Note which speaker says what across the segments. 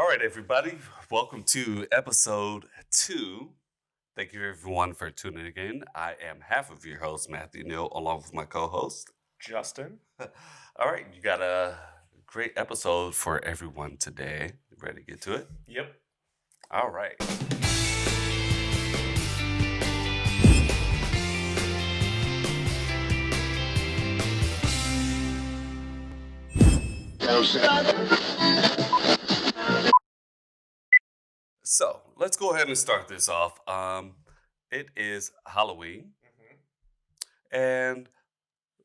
Speaker 1: right, everybody. Welcome to episode 2. Thank you, everyone, for tuning in. I am half of your host, Matthew Neal, along with my co-host,
Speaker 2: Justin.
Speaker 1: All right, you got a great episode for everyone today. Ready to get to it?
Speaker 2: Yep.
Speaker 1: All right. So let's go ahead and start this off. It is Halloween, and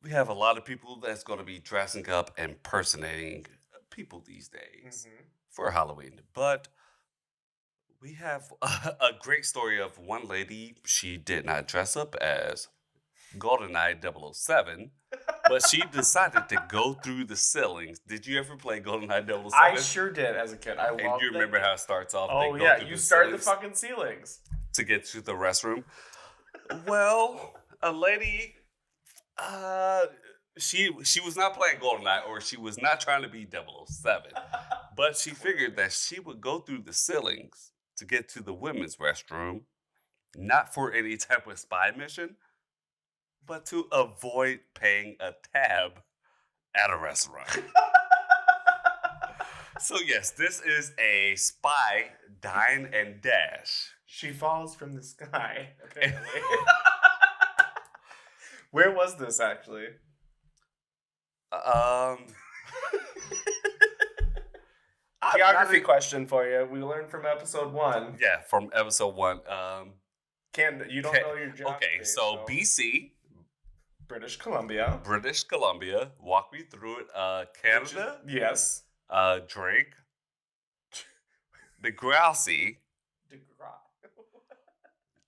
Speaker 1: we have a lot of people that's going to be dressing up, impersonating people these days for Halloween. But we have a great story of one lady. She did not dress up as GoldenEye 007, but she decided to go through the ceilings. Did you ever play GoldenEye 007?
Speaker 2: I sure did as a kid. I loved it.
Speaker 1: And you remember how it starts off?
Speaker 2: Oh, yeah. You start the fucking ceilings
Speaker 1: to get to the restroom. Well, a lady, she was not playing GoldenEye, or she was not trying to be 007, but she figured that she would go through the ceilings to get to the women's restroom, not for any type of spy mission, but to avoid paying a tab at a restaurant. So yes, this is a spy dine and dash.
Speaker 2: She falls from the sky, apparently. Where was this, actually? Geography question for you. We learned from episode 1.
Speaker 1: Yeah, from episode 1.
Speaker 2: You don't know your geography.
Speaker 1: Okay, so BC.
Speaker 2: British Columbia.
Speaker 1: Walk me through it. Canada.
Speaker 2: Yes.
Speaker 1: Drake. Degrassi.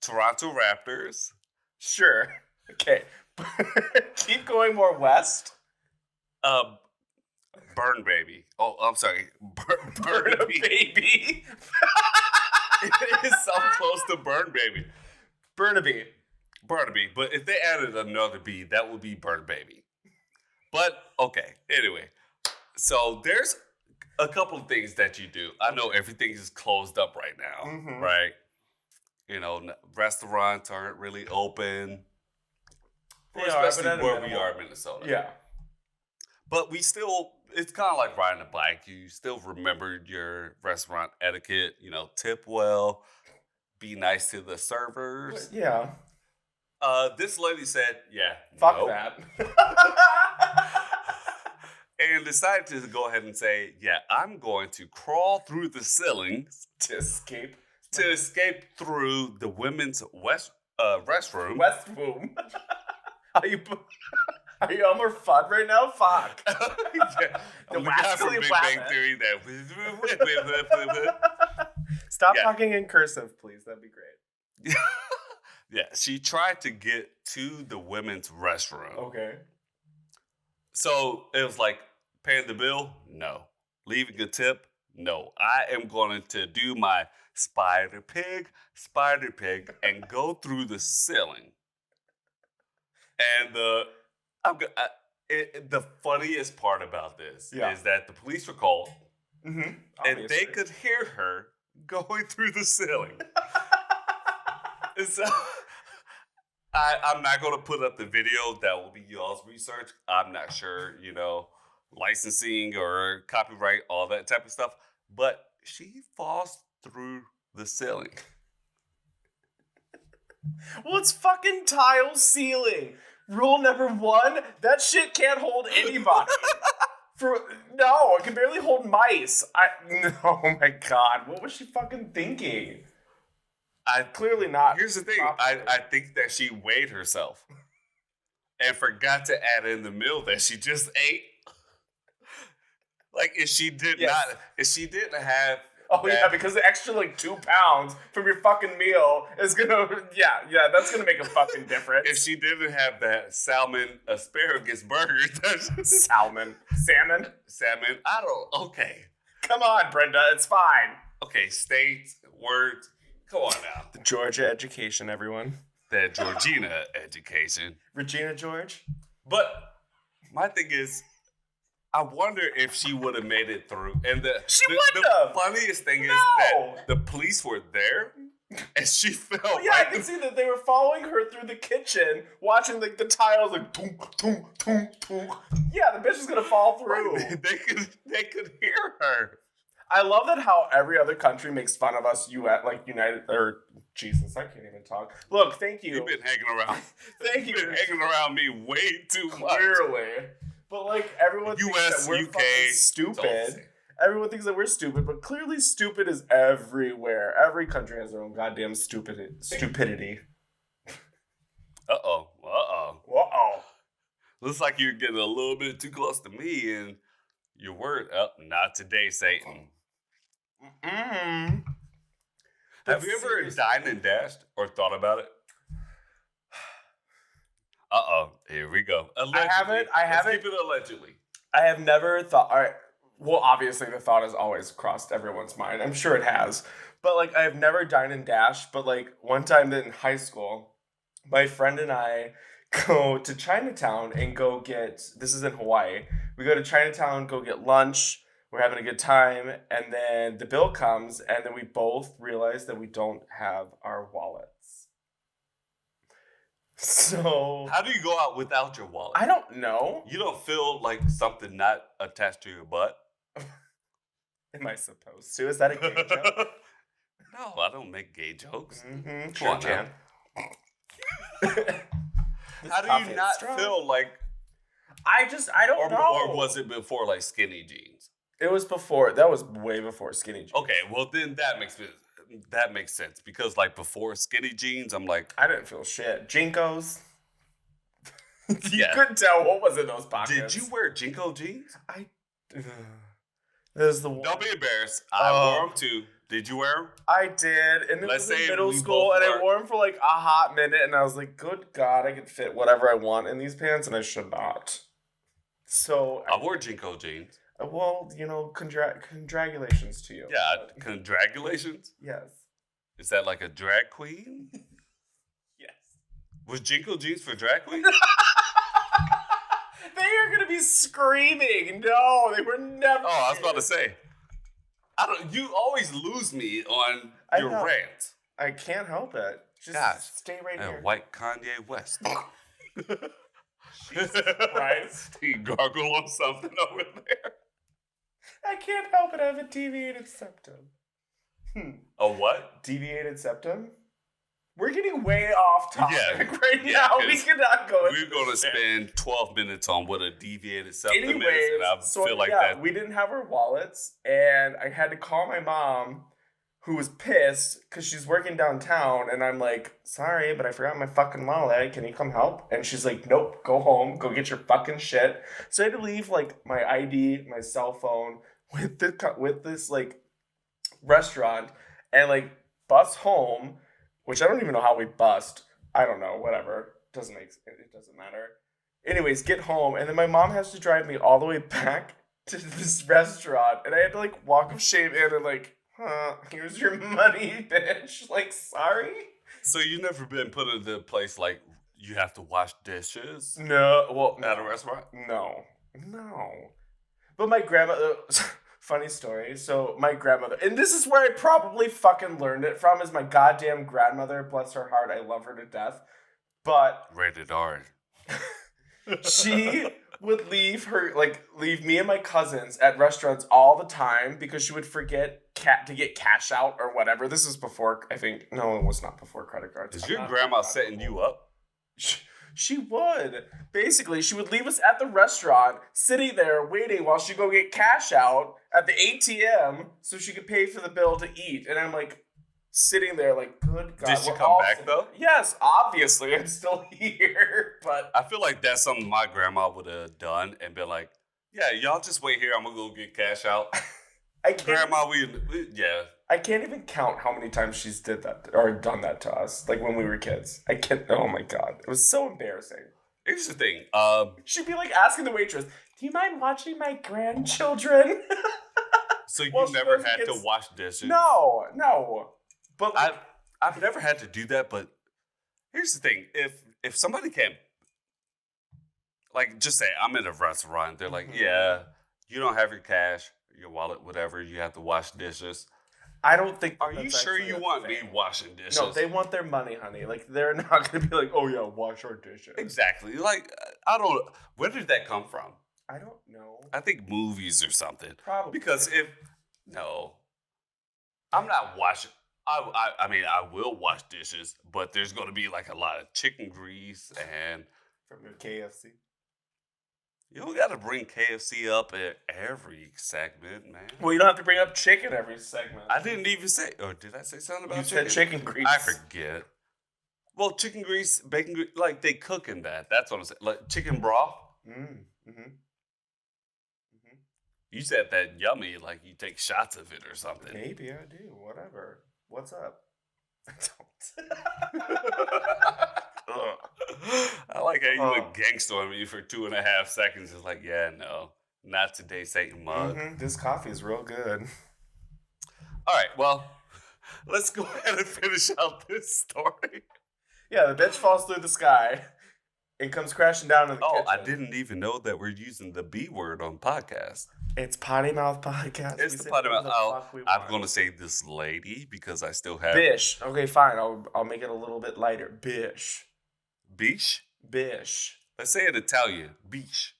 Speaker 1: Toronto Raptors.
Speaker 2: Sure. Okay. Keep going more west.
Speaker 1: Burn Baby. Oh, I'm sorry.
Speaker 2: Baby.
Speaker 1: It is so close to Burn Baby.
Speaker 2: Burnaby.
Speaker 1: But if they added another B, that would be Burn Baby. But, okay. Anyway. So, there's a couple of things that you do. I know everything is closed up right now, right? You know, restaurants aren't really open. Especially where we are in Minnesota.
Speaker 2: Yeah.
Speaker 1: But we still, it's kind of like riding a bike. You still remember your restaurant etiquette, tip well, be nice to the servers.
Speaker 2: Yeah.
Speaker 1: This lady said,
Speaker 2: fuck that.
Speaker 1: And decided to go ahead and say, I'm going to crawl through the ceilings
Speaker 2: to escape
Speaker 1: through the women's restroom.
Speaker 2: Restroom. Are you Elmer Fudd right now? Fuck.
Speaker 1: The guy from Big Bang Theory that.
Speaker 2: Stop talking in cursive, please. That'd be great.
Speaker 1: Yeah, she tried to get to the women's restroom.
Speaker 2: Okay.
Speaker 1: So it was like, paying the bill? No. Leaving a tip? No. I am going to do my spider pig, and go through the ceiling. And the funniest part about this is that the police were called, and they could hear her going through the ceiling. And so I'm not going to put up the video. That will be y'all's research. I'm not sure, licensing or copyright, all that type of stuff. But she falls through the ceiling.
Speaker 2: Well, it's fucking tile ceiling. Rule number 1, that shit can't hold anybody. No, it can barely hold mice. Oh my god, what was she fucking thinking? Clearly not.
Speaker 1: Here's the thing. I think that she weighed herself and forgot to add in the meal that she just ate. Like, if she didn't have.
Speaker 2: Oh, yeah, because the extra, 2 pounds from your fucking meal is gonna. Yeah, that's gonna make a fucking difference.
Speaker 1: If she didn't have that salmon asparagus burger.
Speaker 2: Salmon.
Speaker 1: I don't. Okay.
Speaker 2: Come on, Brenda. It's fine.
Speaker 1: Okay, states, words. Come on now.
Speaker 2: The Georgia education, everyone.
Speaker 1: The Georgina education.
Speaker 2: Regina George.
Speaker 1: But my thing is, I wonder if she would have made it through. And the funniest thing is that the police were there, and she fell.
Speaker 2: Well, yeah, I can see that they were following her through the kitchen, watching the tiles like tunk, tunk, tunk, tunk. Yeah, the bitch is gonna fall through.
Speaker 1: They could hear her.
Speaker 2: I love that how every other country makes fun of us. Jesus, I can't even talk. Look, thank you.
Speaker 1: You've been hanging around.
Speaker 2: Thank you.
Speaker 1: You've been hanging around me way too much.
Speaker 2: Clearly. But like everyone thinks that we're fucking stupid. Everyone thinks that we're stupid, but clearly stupid is everywhere. Every country has their own goddamn stupidity. Uh-oh.
Speaker 1: Looks like you're getting a little bit too close to me and your word up. Not today, Satan.
Speaker 2: Mm-mm.
Speaker 1: Have you ever dined and dashed or thought about it? Uh-oh. Here we go. Allegedly.
Speaker 2: I haven't.
Speaker 1: Let's keep it allegedly.
Speaker 2: I have never thought. All right. Well, obviously the thought has always crossed everyone's mind. I'm sure it has. But like I have never dined and dashed. But like one time in high school, my friend and I go to Chinatown and go get. This is in Hawaii. We go to Chinatown, go get lunch. We're having a good time, and then the bill comes, and then we both realize that we don't have our wallets. So
Speaker 1: how do you go out without your wallet?
Speaker 2: I don't know.
Speaker 1: You don't feel like something not attached to your butt?
Speaker 2: Am I supposed to? Is that a gay joke?
Speaker 1: No, I don't make gay jokes.
Speaker 2: Mm-hmm. Sure can.
Speaker 1: How do you not feel like...
Speaker 2: I don't know.
Speaker 1: Or was it before like skinny jeans?
Speaker 2: It was before. That was way before skinny jeans.
Speaker 1: Okay, well then that makes sense because like before skinny jeans, I'm like
Speaker 2: I didn't feel shit. Jinkos. You couldn't tell what was in those pockets.
Speaker 1: Did you wear Jinko jeans?
Speaker 2: There's the one.
Speaker 1: Don't be embarrassed. I wore them too. Did you wear them?
Speaker 2: I did, and it was in middle school, and I wore them for like a hot minute, and I was like, "Good God, I can fit whatever I want in these pants, and I should not." So
Speaker 1: I wore Jinko jeans.
Speaker 2: Well, congratulations to you.
Speaker 1: Yeah, congratulations.
Speaker 2: Yes.
Speaker 1: Is that like a drag queen?
Speaker 2: Yes. Was
Speaker 1: Jinko jeans for drag queens?
Speaker 2: They are gonna be screaming. No, they were never.
Speaker 1: Oh, I was about to say. You always lose me on your rant.
Speaker 2: I can't help it. Just stay right here.
Speaker 1: White Kanye West.
Speaker 2: Jesus Christ.
Speaker 1: He gargle on something over there.
Speaker 2: I can't help it. I have a deviated septum.
Speaker 1: A what?
Speaker 2: Deviated septum? We're getting way off topic right now. We cannot go into
Speaker 1: we're going to spend 12 minutes on what a deviated septum is. And I
Speaker 2: so
Speaker 1: feel like that.
Speaker 2: We didn't have our wallets, and I had to call my mom, who was pissed because she's working downtown, and I'm like, sorry, but I forgot my fucking wallet. Can you come help? And she's like, nope, go home. Go get your fucking shit. So I had to leave, like, my ID, my cell phone with this, like, restaurant and, like, bus home, which I don't even know how we bust. I don't know, whatever. It doesn't matter. Anyways, get home, and then my mom has to drive me all the way back to this restaurant, and I had to, like, walk of shame in and, like, here's your money, bitch. Like, sorry?
Speaker 1: So you never been put in the place, like, you have to wash dishes?
Speaker 2: No. Well,
Speaker 1: at a restaurant?
Speaker 2: No. But my grandmother... Funny story. So my grandmother, and this is where I probably fucking learned it from, is my goddamn grandmother. Bless her heart. I love her to death. But...
Speaker 1: Rated R.
Speaker 2: She would leave me and my cousins at restaurants all the time because she would forget to get cash out or whatever. This is before, I think... No, it was not before credit cards.
Speaker 1: Is your grandma setting you up?
Speaker 2: She would. Basically, she would leave us at the restaurant, sitting there waiting while she go get cash out at the ATM so she could pay for the bill to eat. And I'm like, sitting there like, good God.
Speaker 1: Did she come back though?
Speaker 2: Yes, obviously. I'm still here. But
Speaker 1: I feel like that's something my grandma would have done and been like, yeah, y'all just wait here. I'm going to go get cash out. Grandma,
Speaker 2: I can't even count how many times she's did that or done that to us, like when we were kids. I can't. Oh my God, it was so embarrassing.
Speaker 1: Here's the thing.
Speaker 2: She'd be like asking the waitress, "Do you mind watching my grandchildren?"
Speaker 1: So you never had to wash dishes?
Speaker 2: No. But
Speaker 1: I've never had to do that. But here's the thing: if somebody can't, like, just say I'm in a restaurant, they're like, yeah. you don't have your cash, your wallet, whatever, you have to wash dishes.
Speaker 2: I don't think.
Speaker 1: Are you sure you want me washing dishes?
Speaker 2: No, they want their money, honey. Like, they're not going to be like, oh, yeah, wash our dishes.
Speaker 1: Exactly. Like, I don't. Where did that come from?
Speaker 2: I don't know.
Speaker 1: I think movies or something.
Speaker 2: Probably.
Speaker 1: Because no, I'm not washing. I mean, I will wash dishes, but there's going to be like a lot of chicken grease and.
Speaker 2: From your KFC.
Speaker 1: You don't got to bring KFC up at every segment, man.
Speaker 2: Well, you don't have to bring up chicken every segment.
Speaker 1: I didn't even say, or did I say something about
Speaker 2: chicken? You said chicken grease.
Speaker 1: I forget. Well, chicken grease, bacon grease, like they cook in that. That's what I'm saying. Like chicken broth. You said that yummy, like you take shots of it or something.
Speaker 2: Maybe I do. Whatever. What's up? I don't.
Speaker 1: I like how you went gangster on me for 2.5 seconds. It's like, yeah, no, not today, Satan mug.
Speaker 2: This coffee is real good.
Speaker 1: All right, well, let's go ahead and finish out this story.
Speaker 2: Yeah, the bitch falls through the sky and comes crashing down in the kitchen.
Speaker 1: I didn't even know that we're using the B word on podcast.
Speaker 2: It's Poddymouth podcast.
Speaker 1: It's the Poddymouth. I'm going to say this lady because I still have...
Speaker 2: Bish. Okay, fine. I'll make it a little bit lighter. Bish.
Speaker 1: Bish?
Speaker 2: Bish.
Speaker 1: Let's say it Italian. Bish.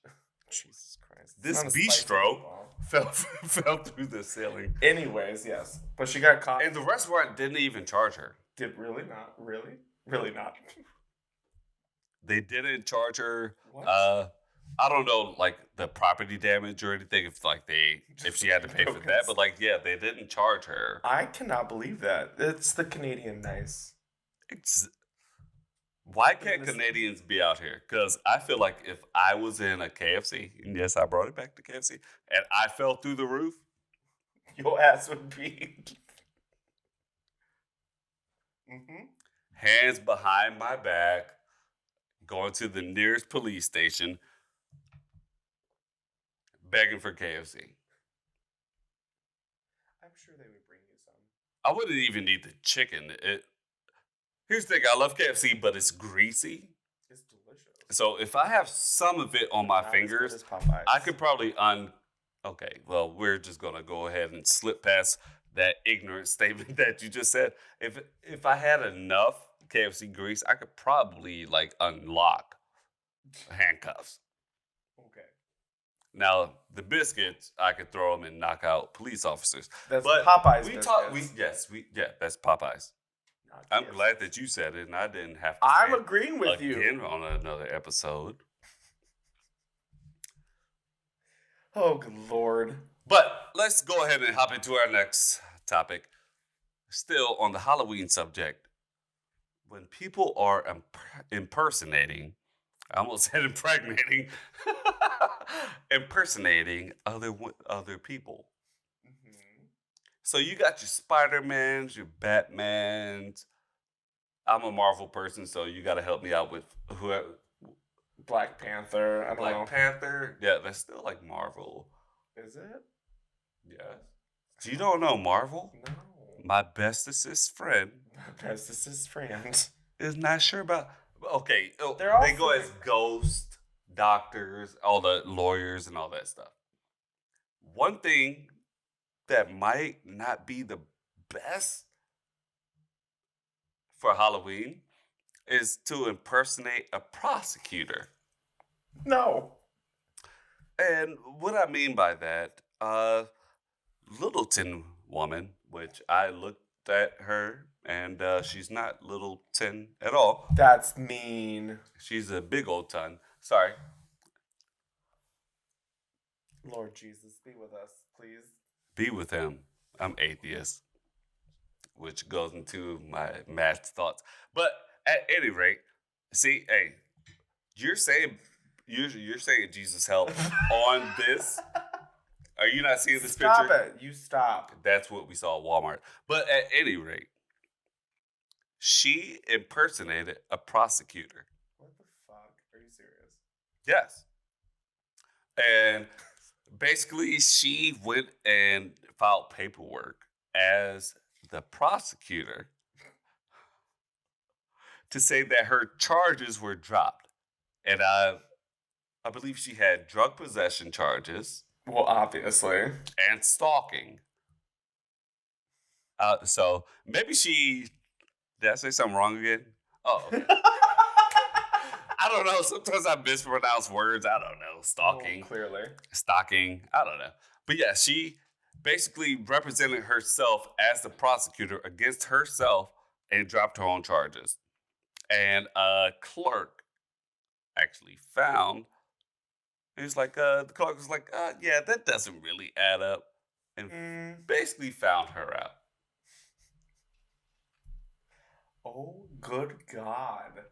Speaker 2: Jesus Christ.
Speaker 1: This bistro fell through the ceiling.
Speaker 2: Anyways, yes. But she got caught.
Speaker 1: And the restaurant didn't even charge her.
Speaker 2: Did really not? Really? Really not.
Speaker 1: They didn't charge her.
Speaker 2: What?
Speaker 1: I don't know, like the property damage or anything. If she had to pay for that, but like, yeah, they didn't charge her.
Speaker 2: I cannot believe that. It's the Canadian nice.
Speaker 1: Why can't Canadians be out here? Because I feel like if I was in a KFC, and yes, I brought it back to KFC, and I fell through the roof,
Speaker 2: your ass would be
Speaker 1: hands behind my back, going to the nearest police station, begging for KFC.
Speaker 2: I'm sure they would bring you some.
Speaker 1: I wouldn't even need the chicken. Here's the thing, I love KFC, but it's greasy.
Speaker 2: It's delicious.
Speaker 1: So if I have some of it on my fingers, I could probably Okay, well, we're just going to go ahead and slip past that ignorant statement that you just said. If I had enough KFC grease, I could probably like unlock handcuffs.
Speaker 2: Okay.
Speaker 1: Now, the biscuits, I could throw them and knock out police officers.
Speaker 2: That's Popeye's
Speaker 1: biscuits. That's Popeye's. I'm glad that you said it and I didn't have to
Speaker 2: I'm agreeing with you.
Speaker 1: Again on another episode.
Speaker 2: Oh, good Lord.
Speaker 1: But let's go ahead and hop into our next topic. Still on the Halloween subject. When people are impersonating, I almost said impregnating, impersonating other people. So you got your Spider-Mans, your Batmans. I'm a Marvel person, so you got to help me out with whoever.
Speaker 2: Black Panther. I don't know.
Speaker 1: Black Panther. Yeah, that's still like Marvel.
Speaker 2: Is it?
Speaker 1: Yes. You don't know Marvel?
Speaker 2: No.
Speaker 1: My bestest friend.
Speaker 2: My bestest friend.
Speaker 1: Is not sure about. Okay.
Speaker 2: They
Speaker 1: go as ghosts, doctors, all the lawyers, and all that stuff. One thing that might not be the best for Halloween is to impersonate a prosecutor.
Speaker 2: No.
Speaker 1: And what I mean by that, Littleton woman, which I looked at her, and she's not Littleton at all.
Speaker 2: That's mean.
Speaker 1: She's a big old ton. Sorry.
Speaker 2: Lord Jesus, be with us, please.
Speaker 1: Be with him. I'm atheist, which goes into my math thoughts. But at any rate, see, hey, you're saying Jesus help on this. Are you not seeing this picture?
Speaker 2: Stop it. You stop.
Speaker 1: That's what we saw at Walmart. But at any rate, she impersonated a prosecutor.
Speaker 2: What the fuck? Are you serious?
Speaker 1: Yes. And basically, she went and filed paperwork as the prosecutor to say that her charges were dropped. And I believe she had drug possession charges.
Speaker 2: Well, obviously.
Speaker 1: and stalking. So maybe she... Did I say something wrong again? Oh, okay. I don't know. Sometimes I mispronounce words. I don't know. Stalking.
Speaker 2: Oh, clearly.
Speaker 1: Stalking. I don't know. But yeah, she basically represented herself as the prosecutor against herself and dropped her own charges. And a clerk actually found... He was like, the clerk was like, yeah, that doesn't really add up. And basically found her out.
Speaker 2: Oh, good God.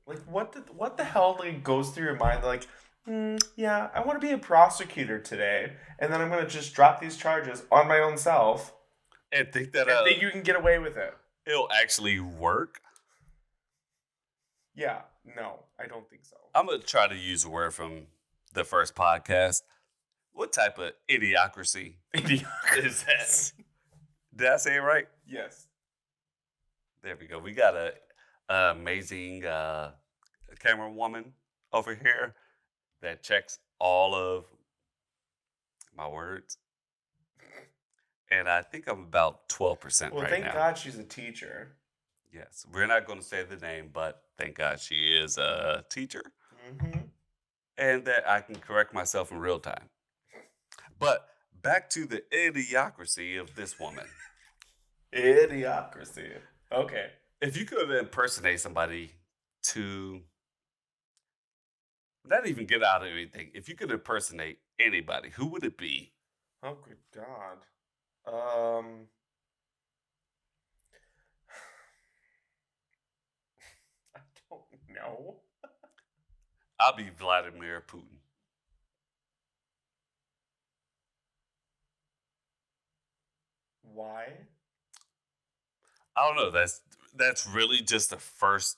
Speaker 2: Like, what the hell like goes through your mind? Like, yeah, I want to be a prosecutor today, and then I'm going to just drop these charges on my own self.
Speaker 1: And think that
Speaker 2: and think you can get away with it.
Speaker 1: It'll actually work.
Speaker 2: Yeah, no, I don't think so.
Speaker 1: I'm going to try to use a word from the first podcast. What type of idiocracy is that? Did I say it right?
Speaker 2: Yes.
Speaker 1: There we go. We got a amazing camera woman over here that checks all of my words. And I think I'm about 12% right now.
Speaker 2: Well, thank God she's a teacher.
Speaker 1: Yes. We're not going to say the name, but thank God she is a teacher.
Speaker 2: Mm-hmm.
Speaker 1: And that I can correct myself in real time. But back to the idiocracy of this woman.
Speaker 2: Idiocracy. Okay.
Speaker 1: If you could impersonate somebody to not even get out of anything, if you could impersonate anybody, who would it be?
Speaker 2: Oh, good God. I don't know.
Speaker 1: I'll be Vladimir Putin.
Speaker 2: Why?
Speaker 1: I don't know. That's really just the first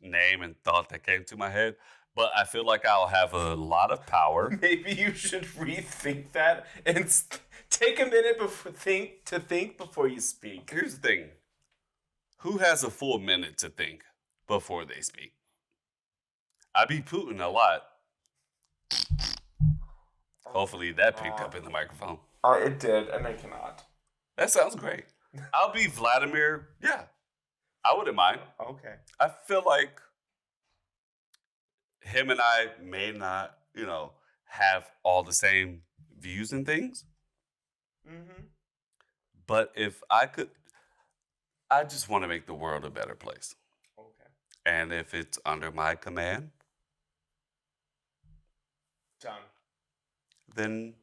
Speaker 1: name and thought that came to my head. But I feel like I'll have a lot of power.
Speaker 2: Maybe you should rethink that and take a minute to think before you speak.
Speaker 1: Here's the thing. Who has a full minute to think before they speak? I be Putin a lot. Hopefully that picked up in the microphone.
Speaker 2: It did, and I cannot.
Speaker 1: That sounds great. I'll be Vladimir. Yeah, I wouldn't mind.
Speaker 2: Okay.
Speaker 1: I feel like him and I may not, have all the same views and things.
Speaker 2: Mm-hmm.
Speaker 1: But if I could, I just want to make the world a better place.
Speaker 2: Okay.
Speaker 1: And if it's under my command,
Speaker 2: done.
Speaker 1: Then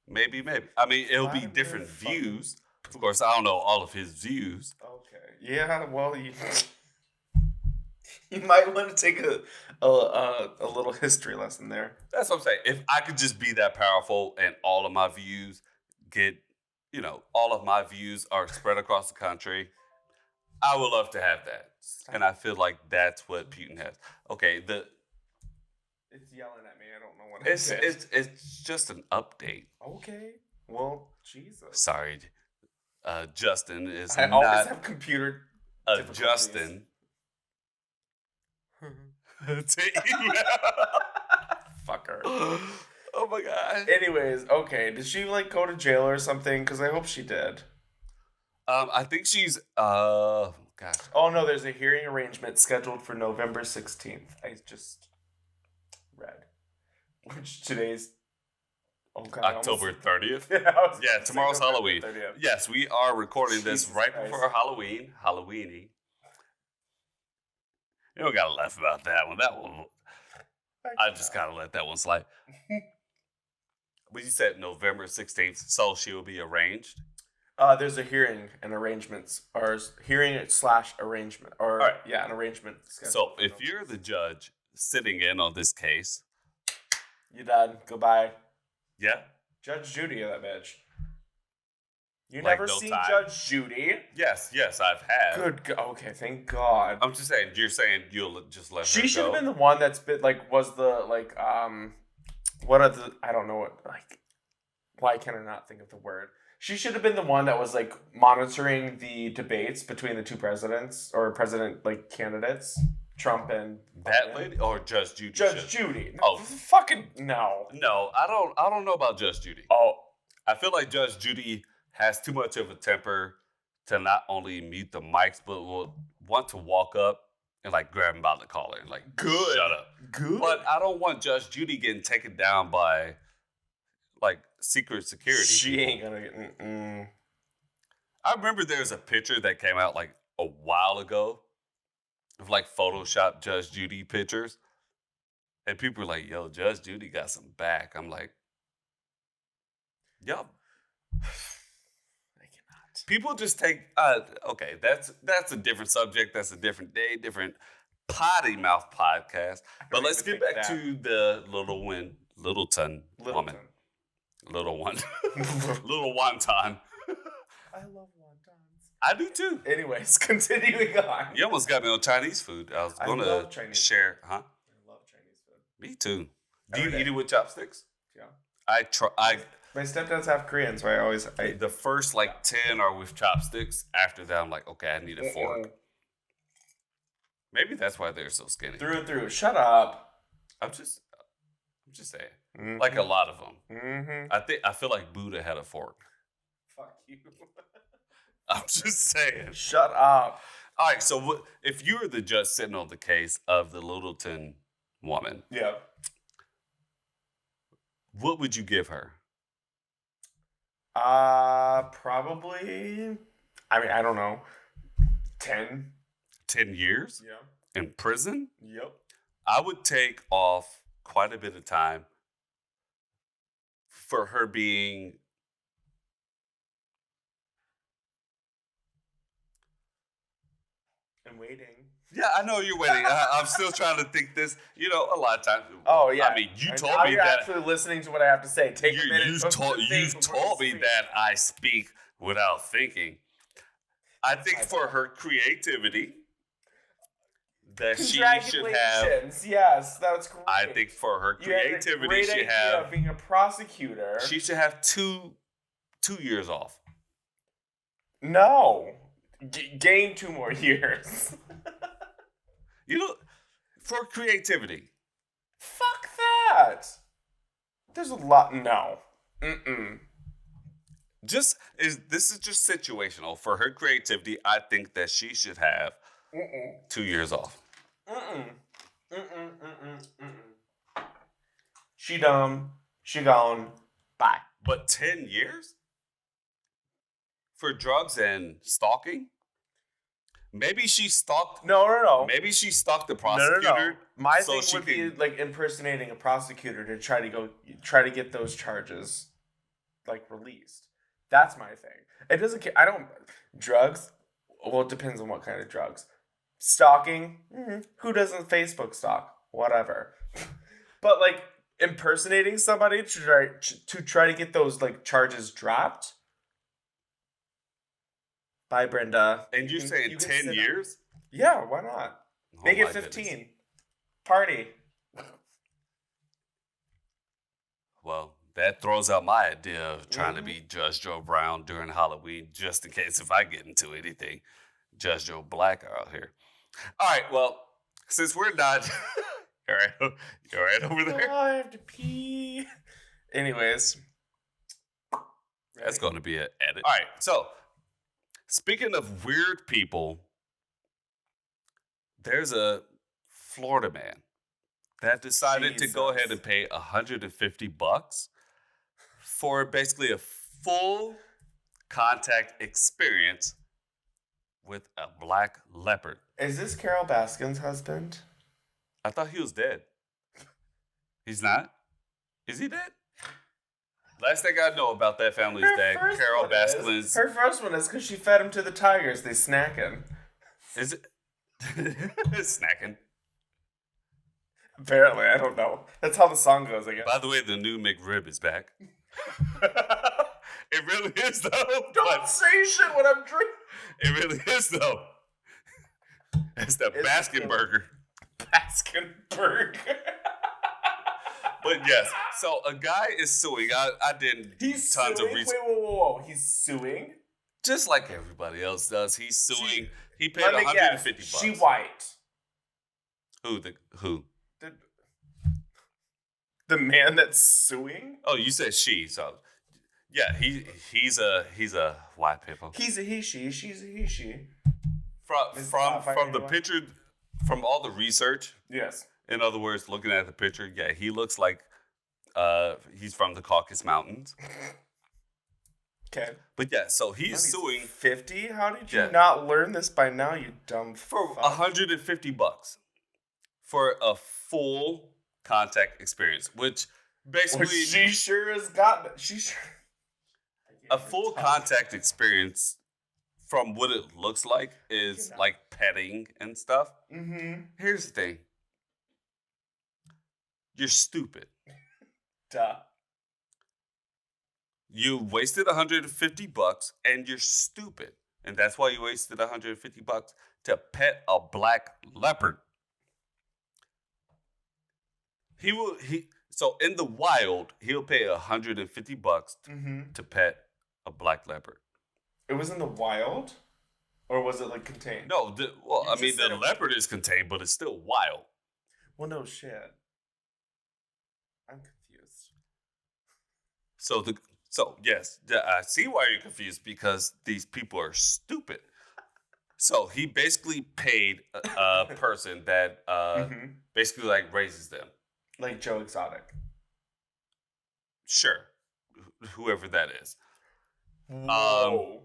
Speaker 1: maybe. I mean, it'll be
Speaker 2: Vladimir
Speaker 1: different views. Of course, I don't know all of his views.
Speaker 2: Okay. Yeah. Well, you might want to take a little history lesson there.
Speaker 1: That's what I'm saying. If I could just be that powerful and all of my views all of my views are spread across the country, I would love to have that. And I feel like that's what Putin has. Okay,
Speaker 2: it's yelling at me. I don't know what
Speaker 1: it's just an update.
Speaker 2: Okay. Well, Jesus.
Speaker 1: Sorry. Justin is
Speaker 2: I
Speaker 1: not
Speaker 2: always have computer
Speaker 1: Justin.
Speaker 2: Fucker.
Speaker 1: Oh my God.
Speaker 2: Anyways, okay. Did she go to jail or something? Because I hope she did.
Speaker 1: I think she's gosh.
Speaker 2: Oh no, there's a hearing arrangement scheduled for November 16th. I just read. Which today's
Speaker 1: October 30th.
Speaker 2: Yeah,
Speaker 1: tomorrow's Halloween.
Speaker 2: 30th.
Speaker 1: Yes, we are recording this
Speaker 2: Jesus
Speaker 1: right
Speaker 2: Christ.
Speaker 1: before Halloween. Halloweeny. You don't gotta laugh about that one. That one, I just gotta let that one slide. But you said November 16th, so she will be arranged.
Speaker 2: There's a hearing and arrangements, or hearing/arrangement, or
Speaker 1: right.
Speaker 2: Yeah, an arrangement.
Speaker 1: So if you're the judge sitting in on this case,
Speaker 2: you done. Goodbye.
Speaker 1: Yeah.
Speaker 2: Judge Judy, that bitch. You
Speaker 1: Like
Speaker 2: never
Speaker 1: no
Speaker 2: seen
Speaker 1: time.
Speaker 2: Judge Judy?
Speaker 1: Yes, I've had.
Speaker 2: Okay, thank God.
Speaker 1: I'm just saying. You're saying you'll just let her
Speaker 2: She
Speaker 1: go.
Speaker 2: should have been the one that's been was the what are the I don't know what why can I not think of the word? She should have been the one that was monitoring the debates between the two presidents or president candidates. Trump and
Speaker 1: That lady or Judge Judy?
Speaker 2: Judge Judy.
Speaker 1: Oh,
Speaker 2: fucking no.
Speaker 1: No, I don't know about Judge Judy.
Speaker 2: Oh,
Speaker 1: I feel like Judge Judy has too much of a temper to not only mute the mics, but will want to walk up and like grab him by the collar and like,
Speaker 2: good.
Speaker 1: Shut up.
Speaker 2: Good.
Speaker 1: But I don't want Judge Judy getting taken down by like secret security.
Speaker 2: She
Speaker 1: people.
Speaker 2: ain't gonna get.
Speaker 1: I remember there's a picture that came out like a while ago of like Photoshop Judge Judy pictures. And people were like, yo, Judge Judy got some back. I'm like, yo.
Speaker 2: I cannot.
Speaker 1: People just take, okay, that's a different subject. That's a different day, different Poddymouth podcast. But let's get back to the Littleton woman. Little one. Little wonton.
Speaker 2: I love wontons.
Speaker 1: I do too.
Speaker 2: Anyways, continuing on.
Speaker 1: You almost got me on Chinese food. I was going to share, huh?
Speaker 2: I love Chinese food.
Speaker 1: Me too. Do
Speaker 2: Every
Speaker 1: you
Speaker 2: day.
Speaker 1: eat it with chopsticks?
Speaker 2: Yeah.
Speaker 1: I
Speaker 2: My stepdad's half Korean, so I always.
Speaker 1: the first like 10 are with chopsticks. After that, I'm like, okay, I need a fork. Maybe that's why they're so skinny.
Speaker 2: Through and through. Shut up.
Speaker 1: I'm just saying.
Speaker 2: Mm-hmm.
Speaker 1: Like a lot of them.
Speaker 2: Mm-hmm.
Speaker 1: I feel like Buddha had a fork.
Speaker 2: Fuck you.
Speaker 1: I'm just saying.
Speaker 2: Shut up.
Speaker 1: All right, so if you were the judge sitting on the case of the Littleton woman,
Speaker 2: Yeah.
Speaker 1: what would you give her?
Speaker 2: Probably. I mean, I don't know. 10.
Speaker 1: 10 years
Speaker 2: Yeah.
Speaker 1: in prison?
Speaker 2: Yep.
Speaker 1: I would take off quite a bit of time for her being
Speaker 2: I'm waiting.
Speaker 1: Yeah, I know you're waiting. I'm still trying to think this. You know, a lot of times.
Speaker 2: Oh yeah.
Speaker 1: I mean, you told
Speaker 2: now
Speaker 1: me
Speaker 2: you're
Speaker 1: that.
Speaker 2: actually listening to what I have to say. Take a minute.
Speaker 1: You've told me that I speak without thinking. I think for her creativity, that she should have.
Speaker 2: Yes, that's great.
Speaker 1: I think for her creativity,
Speaker 2: you had a great idea of being a prosecutor.
Speaker 1: She should have two years off.
Speaker 2: No, gain 2 more years.
Speaker 1: You know, for creativity.
Speaker 2: Fuck that. There's a lot. No.
Speaker 1: This is just situational. For her creativity, I think that she should have 2 years off.
Speaker 2: She dumb. She gone. Bye.
Speaker 1: But 10 years? For drugs and stalking? Maybe she stalked...
Speaker 2: No.
Speaker 1: Maybe she stalked the prosecutor.
Speaker 2: No. My thing would be like impersonating a prosecutor to try to get those charges like released. That's my thing. It doesn't. I don't. Drugs. Well, it depends on what kind of drugs. Stalking. Who doesn't Facebook stalk? Whatever. But like impersonating somebody to try to get those like charges dropped. Bye, Brenda.
Speaker 1: And you're saying 10 years?
Speaker 2: Yeah, why not? Make it 15. Goodness. Party.
Speaker 1: Well, that throws out my idea of trying to be Judge Joe Brown during Halloween, just in case if I get into anything, Judge Joe Black out here. All right, well, since we're not... you all right over there?
Speaker 2: Oh, I have to pee. Anyways.
Speaker 1: That's going to be an edit. All right, so... Speaking of weird people, there's a Florida man that decided to go ahead and pay $150 for basically a full contact experience with a black leopard.
Speaker 2: Is this Carol Baskin's husband?
Speaker 1: I thought he was dead. He's not? Is he dead? Last thing I know about that family's dead. Carol Baskin's.
Speaker 2: Her first one is because she fed him to the tigers. They snacking.
Speaker 1: Is it? Snacking.
Speaker 2: Apparently, I don't know. That's how the song goes, I guess.
Speaker 1: By the way, the new McRib is back. It really is, though.
Speaker 2: Don't say shit when I'm drinking.
Speaker 1: It really is, though. It's the Baskin burger.
Speaker 2: Baskin burger.
Speaker 1: But yes, so a guy is suing. I did tons of research.
Speaker 2: Whoa. He's suing?
Speaker 1: Just like everybody else does. He's suing. He paid
Speaker 2: $150.
Speaker 1: $150.
Speaker 2: She white.
Speaker 1: Who?
Speaker 2: The man that's suing?
Speaker 1: Oh, you said she. So yeah, he's a white people.
Speaker 2: He's a he, she. She's a he, she.
Speaker 1: From the picture, from all the research.
Speaker 2: Yes.
Speaker 1: In other words, looking at the picture, yeah, he looks like he's from the Caucasus Mountains.
Speaker 2: Okay.
Speaker 1: But yeah, so he's suing
Speaker 2: 50. How did you not learn this by now, you dumb
Speaker 1: for
Speaker 2: fuck?
Speaker 1: $150 for a full contact experience, which basically
Speaker 2: she sure has gotten it. She sure.
Speaker 1: A full contact experience, from what it looks like, is like petting and stuff.
Speaker 2: Mm-hmm.
Speaker 1: Here's the thing: you're stupid.
Speaker 2: Duh.
Speaker 1: You wasted $150 and you're stupid. And that's why you wasted $150 to pet a black leopard. So in the wild, he'll pay $150 to pet a black leopard.
Speaker 2: It was in the wild? Or was it like contained?
Speaker 1: No, the leopard is contained, but it's still wild.
Speaker 2: Well, no shit. I'm confused.
Speaker 1: So yes, I see why you're confused, because these people are stupid. So he basically paid a person that basically like raises them.
Speaker 2: Like Joe Exotic.
Speaker 1: Sure. Whoever that is.
Speaker 2: Whoa.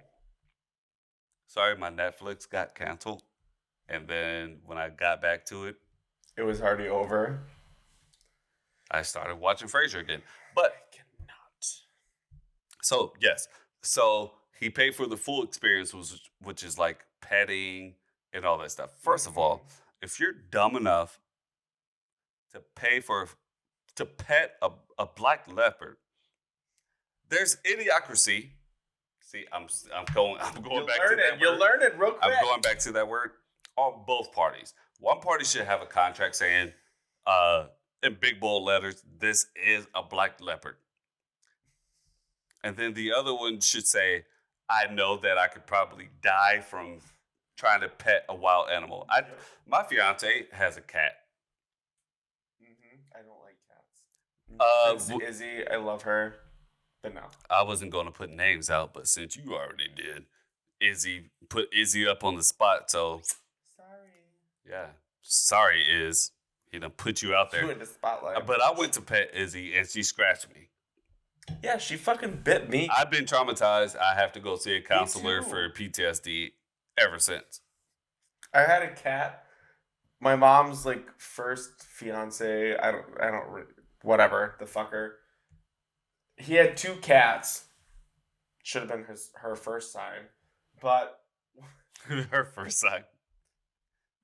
Speaker 1: Sorry, my Netflix got canceled. And then when I got back to it,
Speaker 2: it was already over.
Speaker 1: I started watching Frasier again. But
Speaker 2: I cannot.
Speaker 1: So, yes. So he paid for the full experience, which is like petting and all that stuff. First of all, if you're dumb enough to pet a black leopard, there's idiocracy. See, I'm going back to that word.
Speaker 2: You'll learn it real quick.
Speaker 1: I'm going back to that word on both parties. One party should have a contract saying, in big bold letters, this is a black leopard. And then the other one should say, I know that I could probably die from trying to pet a wild animal. My fiance has a cat.
Speaker 2: I don't like cats. Izzy, I love her, but no.
Speaker 1: I wasn't going to put names out, but since you already did, put Izzy up on the spot, so.
Speaker 2: Sorry.
Speaker 1: Yeah. Sorry, Iz. He done put you out there.
Speaker 2: You in the spotlight.
Speaker 1: But I went to pet Izzy, and she scratched me.
Speaker 2: Yeah, she fucking bit me.
Speaker 1: I've been traumatized. I have to go see a counselor for PTSD ever since.
Speaker 2: I had a cat. My mom's like first fiance. I don't. Whatever the fucker. He had 2 cats. Should have been her first sign, but
Speaker 1: her first sign.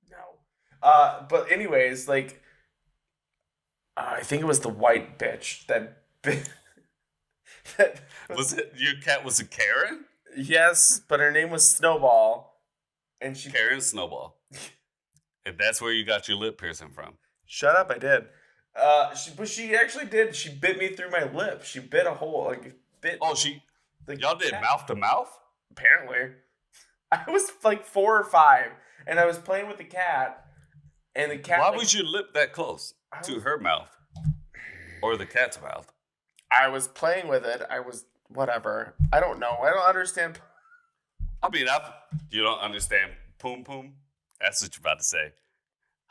Speaker 2: No. But anyways, like, I think it was the white bitch that bit.
Speaker 1: Was it your cat? Was a Karen?
Speaker 2: Yes, but her name was Snowball, and she
Speaker 1: Karen Snowball. And that's where you got your lip piercing from.
Speaker 2: Shut up! I did. But she actually did. She bit me through my lip. She bit a hole, like bit.
Speaker 1: Oh, y'all did mouth to mouth?
Speaker 2: Apparently, I was like 4 or 5, and I was playing with the cat, and the cat.
Speaker 1: Why was your lip that close to her mouth, or the cat's mouth?
Speaker 2: I was playing with it. I was whatever. I don't know. I don't understand.
Speaker 1: I mean, you don't understand poom poom? That's what you're about to say.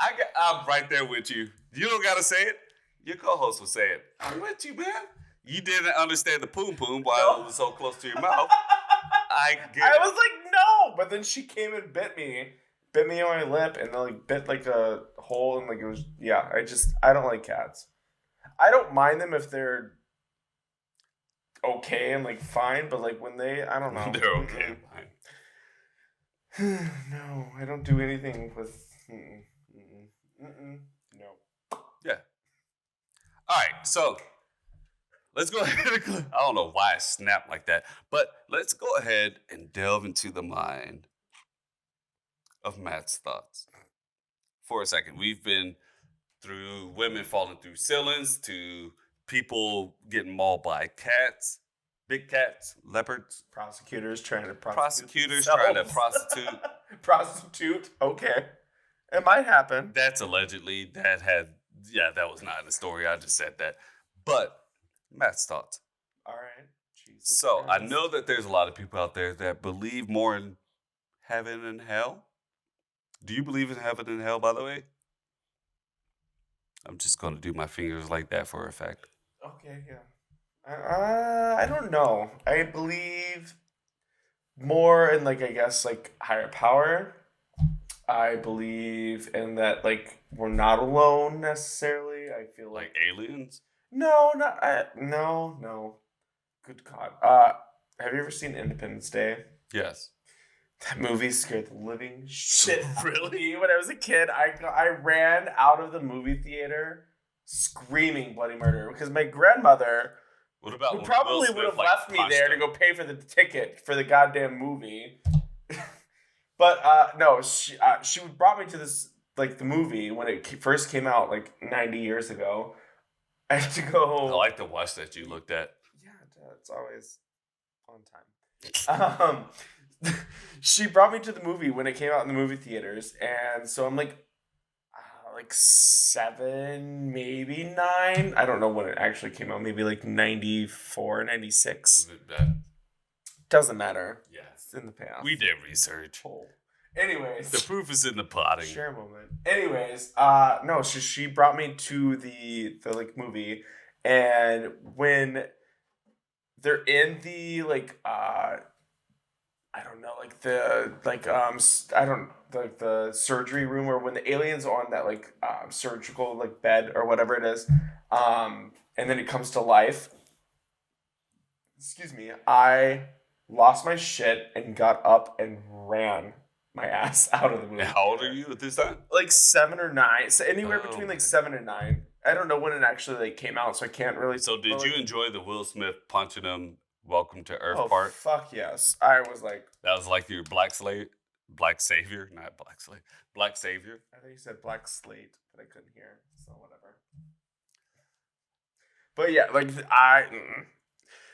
Speaker 1: I'm right there with you. You don't got to say it. Your co-host will say it. I'm with you, man. You didn't understand the poom poom while it was so close to your mouth. I
Speaker 2: was like, no. But then she came and bit me on my lip, and then like bit like a hole, and like it was, yeah. I don't like cats. I don't mind them if they're okay and like fine, but like when I don't know.
Speaker 1: They're okay.
Speaker 2: No, I don't do anything with. No.
Speaker 1: Yeah. All right, so let's go ahead. I don't know why I snapped like that, but let's go ahead and delve into the mind of Matt's thoughts for a second. We've been through women falling through ceilings to people getting mauled by cats, big cats, leopards.
Speaker 2: Prosecutors trying to
Speaker 1: prostitute.
Speaker 2: Prostitute, okay. It might happen.
Speaker 1: That's allegedly. That was not in the story. I just said that. But Matt's thoughts.
Speaker 2: All right. Jesus
Speaker 1: So I
Speaker 2: Christ.
Speaker 1: know that there's a lot of people out there that believe more in heaven and hell. Do you believe in heaven and hell, by the way? I'm just going to do my fingers like that for effect.
Speaker 2: Okay, yeah. I don't know. I believe more in, like, I guess, like, higher power. I believe in that, like, we're not alone necessarily. I feel
Speaker 1: Like aliens?
Speaker 2: no, no. Good God. Have you ever seen Independence Day?
Speaker 1: Yes.
Speaker 2: That movie scared the living shit out of
Speaker 1: Really?
Speaker 2: me. When I was a kid, I ran out of the movie theater screaming bloody murder because my grandmother,
Speaker 1: What about
Speaker 2: who
Speaker 1: when
Speaker 2: probably
Speaker 1: Will
Speaker 2: would have
Speaker 1: Smith, like,
Speaker 2: left me
Speaker 1: punched
Speaker 2: there to
Speaker 1: him?
Speaker 2: go pay for the ticket for the goddamn movie. But no, she brought me to this, like, the movie when it first came out, like 90 years ago. I had to go.
Speaker 1: I like the watch that you looked at.
Speaker 2: Yeah, it's always on time. She brought me to the movie when it came out in the movie theaters, and so I'm like 7, maybe 9. I don't know when it actually came out. Maybe like 94, 96.
Speaker 1: Is it bad?
Speaker 2: Doesn't matter.
Speaker 1: Yeah.
Speaker 2: It's in the past.
Speaker 1: We did research.
Speaker 2: Oh. Anyways.
Speaker 1: The proof is in the pudding.
Speaker 2: Share a moment. Anyways, no, she brought me to the like movie, and when they're in the like I don't know, like the surgery room, or when the alien's on that like surgical like bed or whatever it is, and then it comes to life. Excuse me, I lost my shit and got up and ran my ass out of the movie.
Speaker 1: And how old are you at this time?
Speaker 2: Like 7 or 9, so anywhere
Speaker 1: Oh,
Speaker 2: between like
Speaker 1: man.
Speaker 2: 7 and 9. I don't know when it actually like came out, so I can't really.
Speaker 1: So did you enjoy the Will Smith punching him "Welcome to Earth"
Speaker 2: Oh
Speaker 1: part?
Speaker 2: fuck yes! I was like,
Speaker 1: That was like your black savior, not black slave, black savior.
Speaker 2: I think you said black slate, but I couldn't hear, so whatever. But yeah, like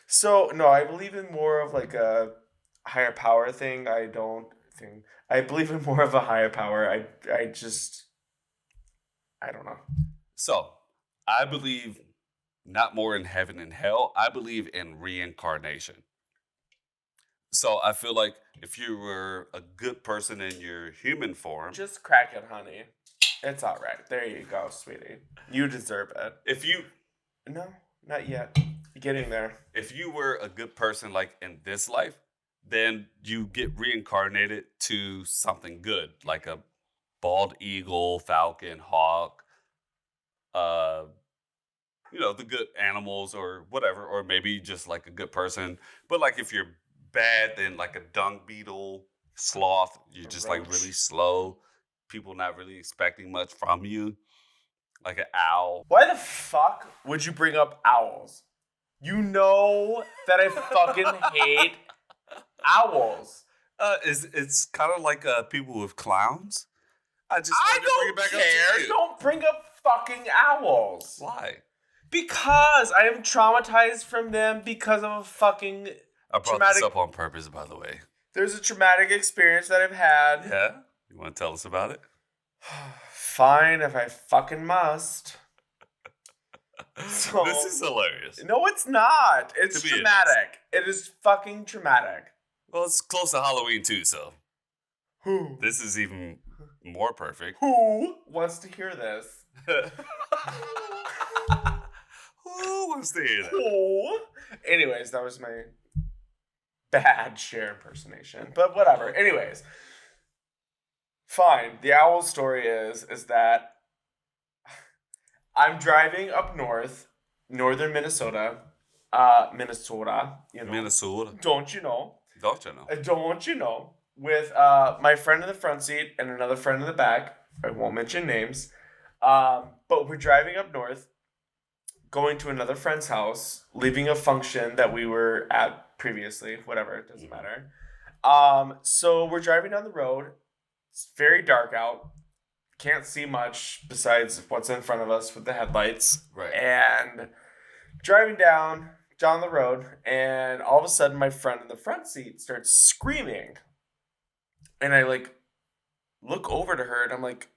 Speaker 2: So no, I believe in more of like a higher power thing. I believe in more of a higher power. I don't know.
Speaker 1: So I believe not more in heaven and hell. I believe in reincarnation. So I feel like if you were a good person in your human form,
Speaker 2: Just crack it, honey. It's all right. There you go, sweetie. You deserve it. No, not yet. Getting there.
Speaker 1: if you were a good person like in this life, then you get reincarnated to something good, like a bald eagle, falcon, hawk, the good animals or whatever, or maybe just like a good person. But like if you're bad, then like a dung beetle, sloth, you're just like
Speaker 2: roach.
Speaker 1: really slow. People not really expecting much from you. Like an owl.
Speaker 2: Why the fuck would you bring up owls? You know that I fucking hate owls.
Speaker 1: It's kind of like people with clowns. I just
Speaker 2: I
Speaker 1: wanted to bring it
Speaker 2: don't
Speaker 1: back up
Speaker 2: care.
Speaker 1: to you.
Speaker 2: Don't bring up fucking owls.
Speaker 1: Why?
Speaker 2: Because I am traumatized from them because of a fucking
Speaker 1: I brought
Speaker 2: traumatic.
Speaker 1: this up on purpose, by the way.
Speaker 2: There's a traumatic experience that I've had.
Speaker 1: Yeah? You want to tell us about it?
Speaker 2: Fine, if I fucking must. So,
Speaker 1: This is hilarious.
Speaker 2: no, it's not. It's
Speaker 1: To me, it is.
Speaker 2: traumatic. It is fucking traumatic.
Speaker 1: Well, it's close to Halloween too, so
Speaker 2: Who?
Speaker 1: this is even more perfect.
Speaker 2: Who wants to hear this?
Speaker 1: Who wants to hear that?
Speaker 2: Who? Anyways, that was my bad Cher impersonation. But whatever. Anyways. Fine. The owl story is that I'm driving up northern Minnesota. Minnesota,
Speaker 1: Minnesota.
Speaker 2: Don't you know?
Speaker 1: Don't you know?
Speaker 2: Don't you know? With my friend in the front seat and another friend in the back. I won't mention names. But we're driving up north, going to another friend's house, leaving a function that we were at previously. Whatever, it doesn't matter. So we're driving down the road. It's very dark out. Can't see much besides what's in front of us with the headlights.
Speaker 1: Right.
Speaker 2: And driving down the road, and all of a sudden my friend in the front seat starts screaming. And I look over to her and I'm like,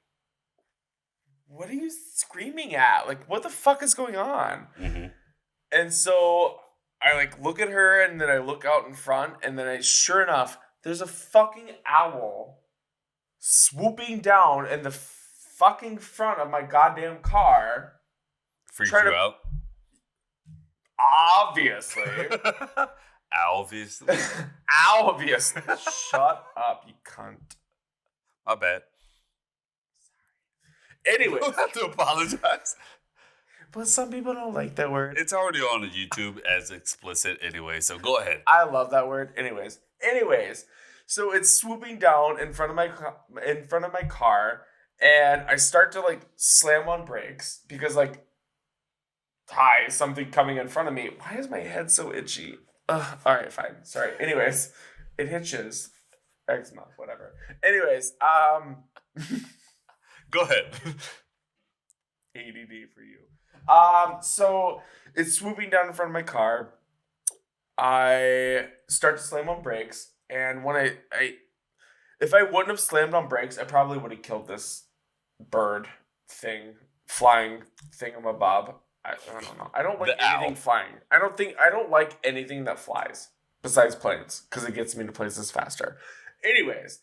Speaker 2: what are you screaming at? Like, what the fuck is going on?
Speaker 1: Mm-hmm.
Speaker 2: And so I like look at her and then I look out in front and then sure enough, there's a fucking owl swooping down in the fucking front of my goddamn car.
Speaker 1: Freaked you out?
Speaker 2: Obviously.
Speaker 1: Obviously.
Speaker 2: Obviously. Shut up, you cunt.
Speaker 1: My bad.
Speaker 2: Anyway.
Speaker 1: You don't have to apologize.
Speaker 2: But some people don't like that word.
Speaker 1: It's already on the YouTube as explicit anyway, so go ahead.
Speaker 2: I love that word. Anyways. So it's swooping down in front of my car, and I start to like slam on brakes because like, hi, something coming in front of me. Why is my head so itchy? All right, fine. Sorry. Anyways, it hitches. Eczema, whatever. Anyways,
Speaker 1: go ahead.
Speaker 2: ADD for you. So it's swooping down in front of my car. I start to slam on brakes, and when I if I wouldn't have slammed on brakes, I probably would have killed this bird thing, flying thingamabob. I don't know. I don't like anything flying. I don't like anything that flies besides planes because it gets me to places faster. Anyways,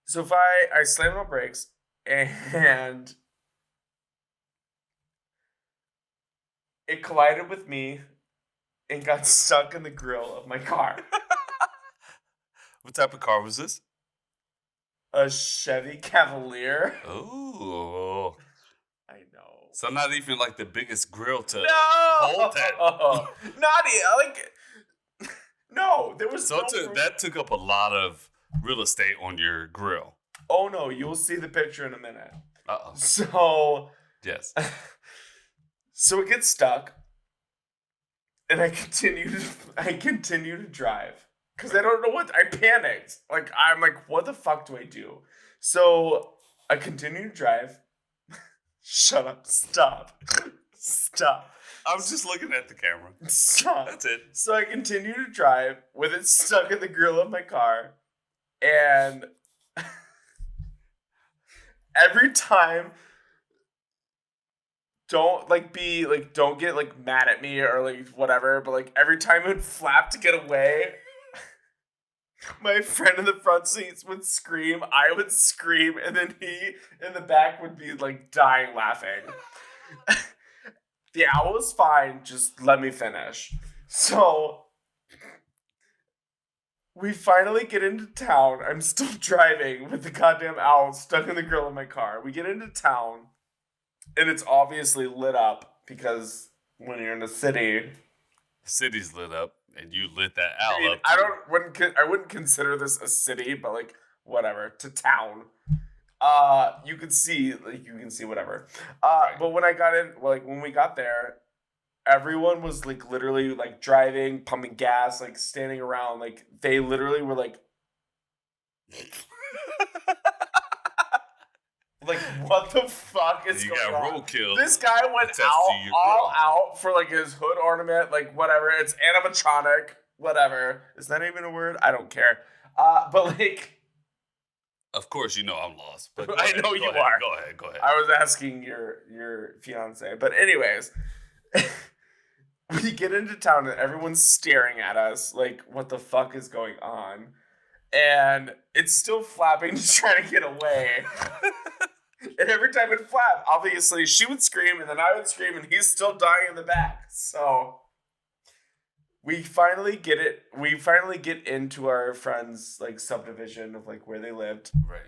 Speaker 2: so if I slammed on brakes and it collided with me and got stuck in the grill of my car.
Speaker 1: What type of car was this?
Speaker 2: A Chevy Cavalier.
Speaker 1: Oh.
Speaker 2: I know.
Speaker 1: So not even like the biggest grill to
Speaker 2: hold
Speaker 1: that.
Speaker 2: Not like. No, there was
Speaker 1: that took up a lot of real estate on your grill.
Speaker 2: Oh no, you'll see the picture in a minute.
Speaker 1: Uh-oh.
Speaker 2: So.
Speaker 1: Yes.
Speaker 2: So it gets stuck, and I continue to drive because I don't know I panicked. Like I'm like, what the fuck do I do? So I continue to drive. Shut up! Stop!
Speaker 1: I was just looking at the camera.
Speaker 2: Stop!
Speaker 1: That's it.
Speaker 2: So I continue to drive with it stuck in the grill of my car, and every time. Don't get like mad at me or like whatever, but like every time it would flap to get away, my friend in the front seats would scream, I would scream, and then he in the back would be like dying laughing. The owl was fine, just let me finish. So we finally get into town. I'm still driving with the goddamn owl stuck in the grill of my car. We get into town. And it's obviously lit up because when you're in a city,
Speaker 1: the city's lit up, and you lit that owl up.
Speaker 2: I wouldn't consider this a city, but like whatever, to town. You can see whatever.
Speaker 1: Right.
Speaker 2: But when we got there, everyone was like literally like driving, pumping gas, like standing around, like they literally were like. Like, what the fuck is going on? You got roadkill. This guy went all out for, like, his hood ornament, like, whatever. It's animatronic, whatever. Is that even a word? I don't care. But, like...
Speaker 1: Of course, you know I'm lost. But
Speaker 2: I know you are.
Speaker 1: Go ahead.
Speaker 2: I was asking your fiance. But anyways, we get into town and everyone's staring at us, like, what the fuck is going on? And it's still flapping to try to get away. And every time it flapped, obviously she would scream and then I would scream and he's still dying in the back. So we finally get it. We finally get into our friend's like subdivision of like where they lived.
Speaker 1: Right.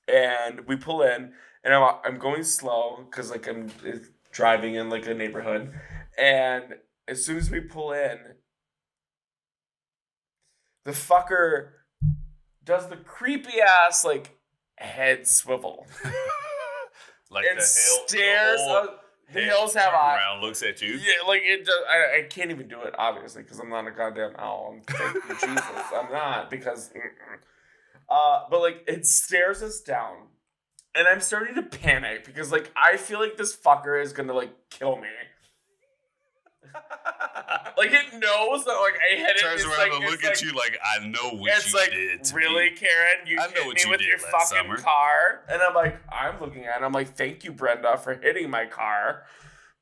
Speaker 2: And we pull in and I'm going slow because like I'm driving in like a neighborhood. And as soon as we pull in, the fucker does the creepy ass like head swivel.
Speaker 1: Like
Speaker 2: and stares. The hills have eyes.
Speaker 1: Around, looks at you.
Speaker 2: Yeah, like it does. I can't even do it, obviously, because I'm not a goddamn owl. Thank you, Jesus. I'm not because. But like it stares us down, and I'm starting to panic because like I feel like this fucker is gonna like kill me. Like, it knows that, like, I hit it.
Speaker 1: Turns around and look at you like, I know what you did to
Speaker 2: really,
Speaker 1: me.
Speaker 2: Karen? You
Speaker 1: I know
Speaker 2: hit
Speaker 1: what
Speaker 2: me
Speaker 1: you
Speaker 2: with
Speaker 1: did
Speaker 2: your
Speaker 1: last
Speaker 2: fucking
Speaker 1: summer.
Speaker 2: car? And I'm like, I'm looking at it. I'm like, thank you, Brenda, for hitting my car.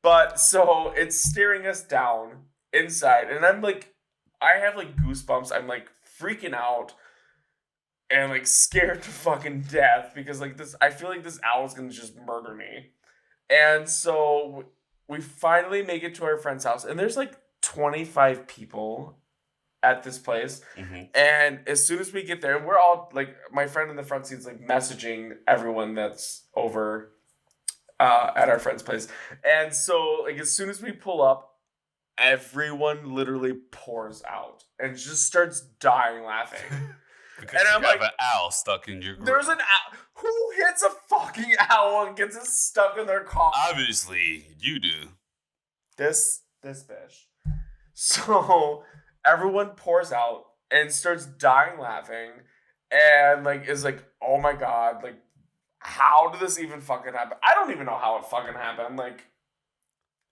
Speaker 2: But, so, it's staring us down inside. And I'm like, I have, like, goosebumps. I'm, like, freaking out. And, like, scared to fucking death. Because, like, I feel like this owl's gonna just murder me. And so we finally make it to our friend's house, and there's like 25 people at this place.
Speaker 1: Mm-hmm.
Speaker 2: And as soon as we get there, we're all like, my friend in the front seat's like messaging everyone that's over at our friend's place. And so, like, as soon as we pull up, everyone literally pours out and just starts dying laughing.
Speaker 1: Because
Speaker 2: and
Speaker 1: you
Speaker 2: I'm
Speaker 1: have
Speaker 2: like,
Speaker 1: an owl stuck in your grill.
Speaker 2: there's an owl. Who hits a fucking owl and gets it stuck in their car?
Speaker 1: Obviously, you do.
Speaker 2: This bitch. So everyone pours out and starts dying laughing, and like is like, oh my god, like, how did this even fucking happen? I don't even know how it fucking happened. Like,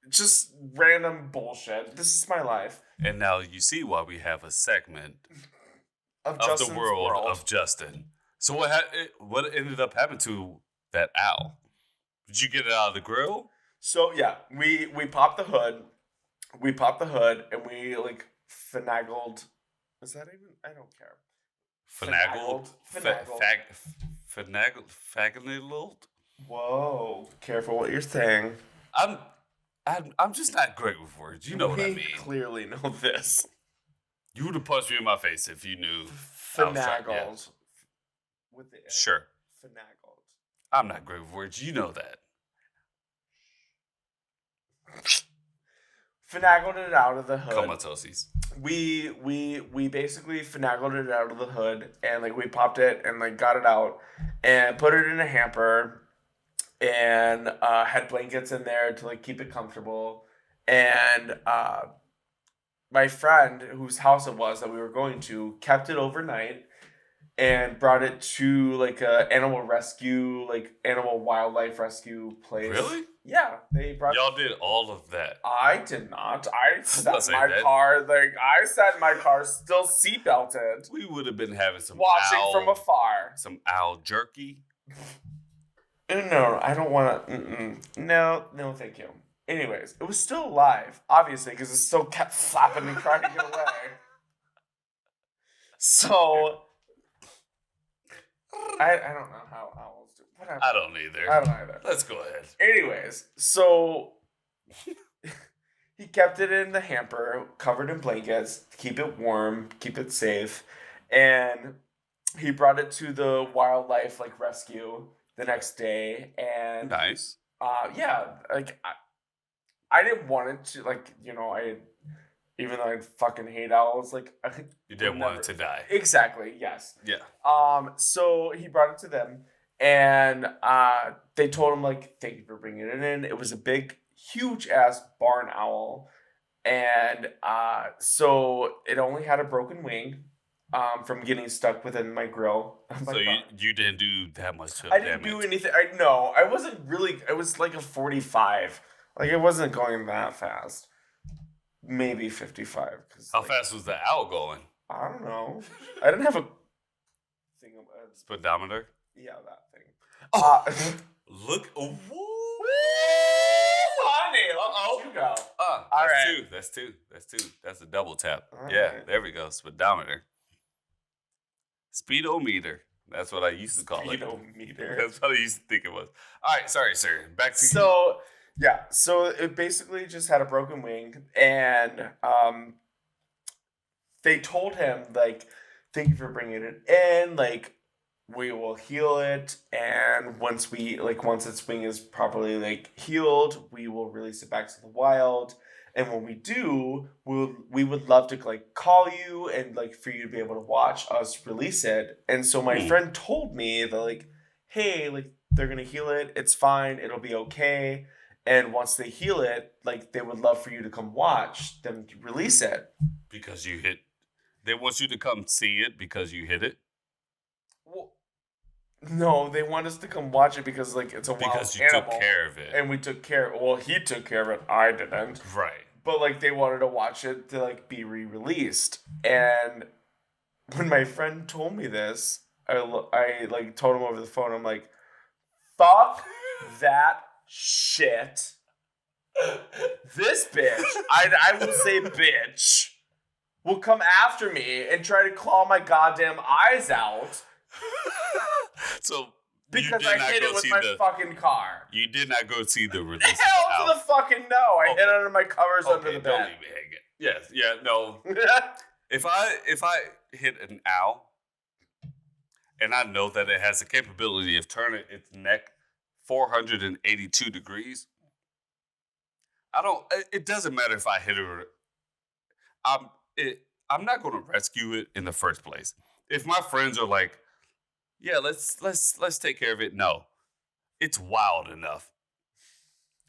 Speaker 2: just random bullshit. This is my life.
Speaker 1: And now you see why we have a segment of
Speaker 2: Justin's
Speaker 1: the world of Justin. So what ended up happening to that owl? Did you get it out of the grill?
Speaker 2: So yeah, we popped the hood. We popped the hood and we like finagled. Is that even? I don't care.
Speaker 1: Finagled?
Speaker 2: Finagled.
Speaker 1: Finagled?
Speaker 2: Whoa! Careful what you're saying.
Speaker 1: I'm just not great with words. You know what I mean.
Speaker 2: We clearly know this.
Speaker 1: You would have punched me in my face if you knew.
Speaker 2: Finagled. With the
Speaker 1: Sure.
Speaker 2: Finagled.
Speaker 1: I'm not great with words. You know that.
Speaker 2: Finagled it out of the hood.
Speaker 1: Comatoses.
Speaker 2: We basically finagled it out of the hood and like we popped it and like got it out and put it in a hamper and had blankets in there to like keep it comfortable. And my friend whose house it was that we were going to kept it overnight and brought it to like a animal rescue, like animal wildlife rescue place.
Speaker 1: Really?
Speaker 2: Yeah, they brought.
Speaker 1: Y'all did all of that.
Speaker 2: I did not. I sat in
Speaker 1: saying
Speaker 2: my
Speaker 1: that.
Speaker 2: car. Like I sat in my car, still seatbelted,
Speaker 1: We would have been having some
Speaker 2: watching
Speaker 1: owl,
Speaker 2: from afar.
Speaker 1: some owl jerky.
Speaker 2: No, I don't want to. No, thank you. Anyways, it was still alive, obviously, because it still kept flapping and trying to get away. So, I don't know how owls do. Whatever.
Speaker 1: I don't either.
Speaker 2: I don't either.
Speaker 1: Let's go ahead.
Speaker 2: Anyways, so he kept it in the hamper, covered in blankets, to keep it warm, keep it safe, and he brought it to the wildlife like rescue the next day. And
Speaker 1: Nice.
Speaker 2: yeah, like I didn't want it to, like, you know, even though I fucking hate owls, like
Speaker 1: You didn't want it to die.
Speaker 2: Exactly. Yes.
Speaker 1: Yeah.
Speaker 2: So he brought it to them, and they told him like, "Thank you for bringing it in." It was a big, huge ass barn owl, and so it only had a broken wing, from getting stuck within my grill.
Speaker 1: So you didn't do that much damage.
Speaker 2: I didn't do anything. I wasn't really. I was like a 45. Like it wasn't going that fast. Maybe 55.
Speaker 1: How fast was the owl going?
Speaker 2: I don't know. I didn't have a thing.
Speaker 1: Speedometer?
Speaker 2: Yeah, that thing.
Speaker 1: Look. Oh,
Speaker 2: honey. Uh-oh. You go.
Speaker 1: All right. That's two. That's a double tap.
Speaker 2: All
Speaker 1: yeah,
Speaker 2: right.
Speaker 1: there we go. Speedometer. Speedometer. That's what I used to call it.
Speaker 2: Speedometer.
Speaker 1: That's what I used to think it was. All right, sorry, sir. Back to you.
Speaker 2: So, yeah. So it basically just had a broken wing, and they told him like, "Thank you for bringing it in. Like, we will heal it, and once its wing is properly like healed, we will release it back to the wild. And when we do, we would love to like call you and like for you to be able to watch us release it." And so my friend told me that like, "Hey, like they're gonna heal it. It's fine. It'll be okay. And once they heal it, like they would love for you to come watch them release it."
Speaker 1: Because you hit. They want you to come see it because you hit it.
Speaker 2: Well, no, they want us to come watch it because like it's a wild
Speaker 1: because you
Speaker 2: animal.
Speaker 1: took care of it.
Speaker 2: And we took care. Well, he took care of it. I didn't.
Speaker 1: Right.
Speaker 2: but like they wanted to watch it to like be re-released. And when my friend told me this, I like told him over the phone. I'm like, fuck that shit. This bitch, I will say bitch, will come after me and try to claw my goddamn eyes out.
Speaker 1: So
Speaker 2: because I hit it with my fucking car.
Speaker 1: You did not go see the release.
Speaker 2: Hell to the fucking no! I hit under my covers under the bed.
Speaker 1: Don't even hang it. Yes, yeah, no. If I hit an owl, and I know that it has the capability of turning its neck 482 degrees, it doesn't matter if I hit it or I'm not going to rescue it in the first place. If my friends are like, yeah, let's take care of it. No, it's wild enough.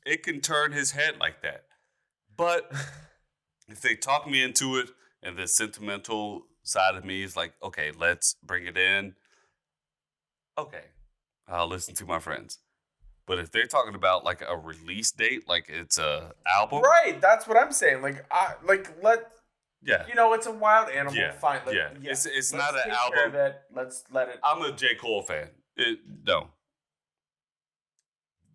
Speaker 1: It can turn his head like that. But if they talk me into it and the sentimental side of me is like, okay, let's bring it in. Okay, I'll listen to my friends. But if they're talking about like a release date, like it's a album,
Speaker 2: right? That's what I'm saying. You know, it's a wild animal.
Speaker 1: Yeah.
Speaker 2: Fine.
Speaker 1: It's not an album.
Speaker 2: Care of it. Let's let it.
Speaker 1: I'm a J. Cole fan. No.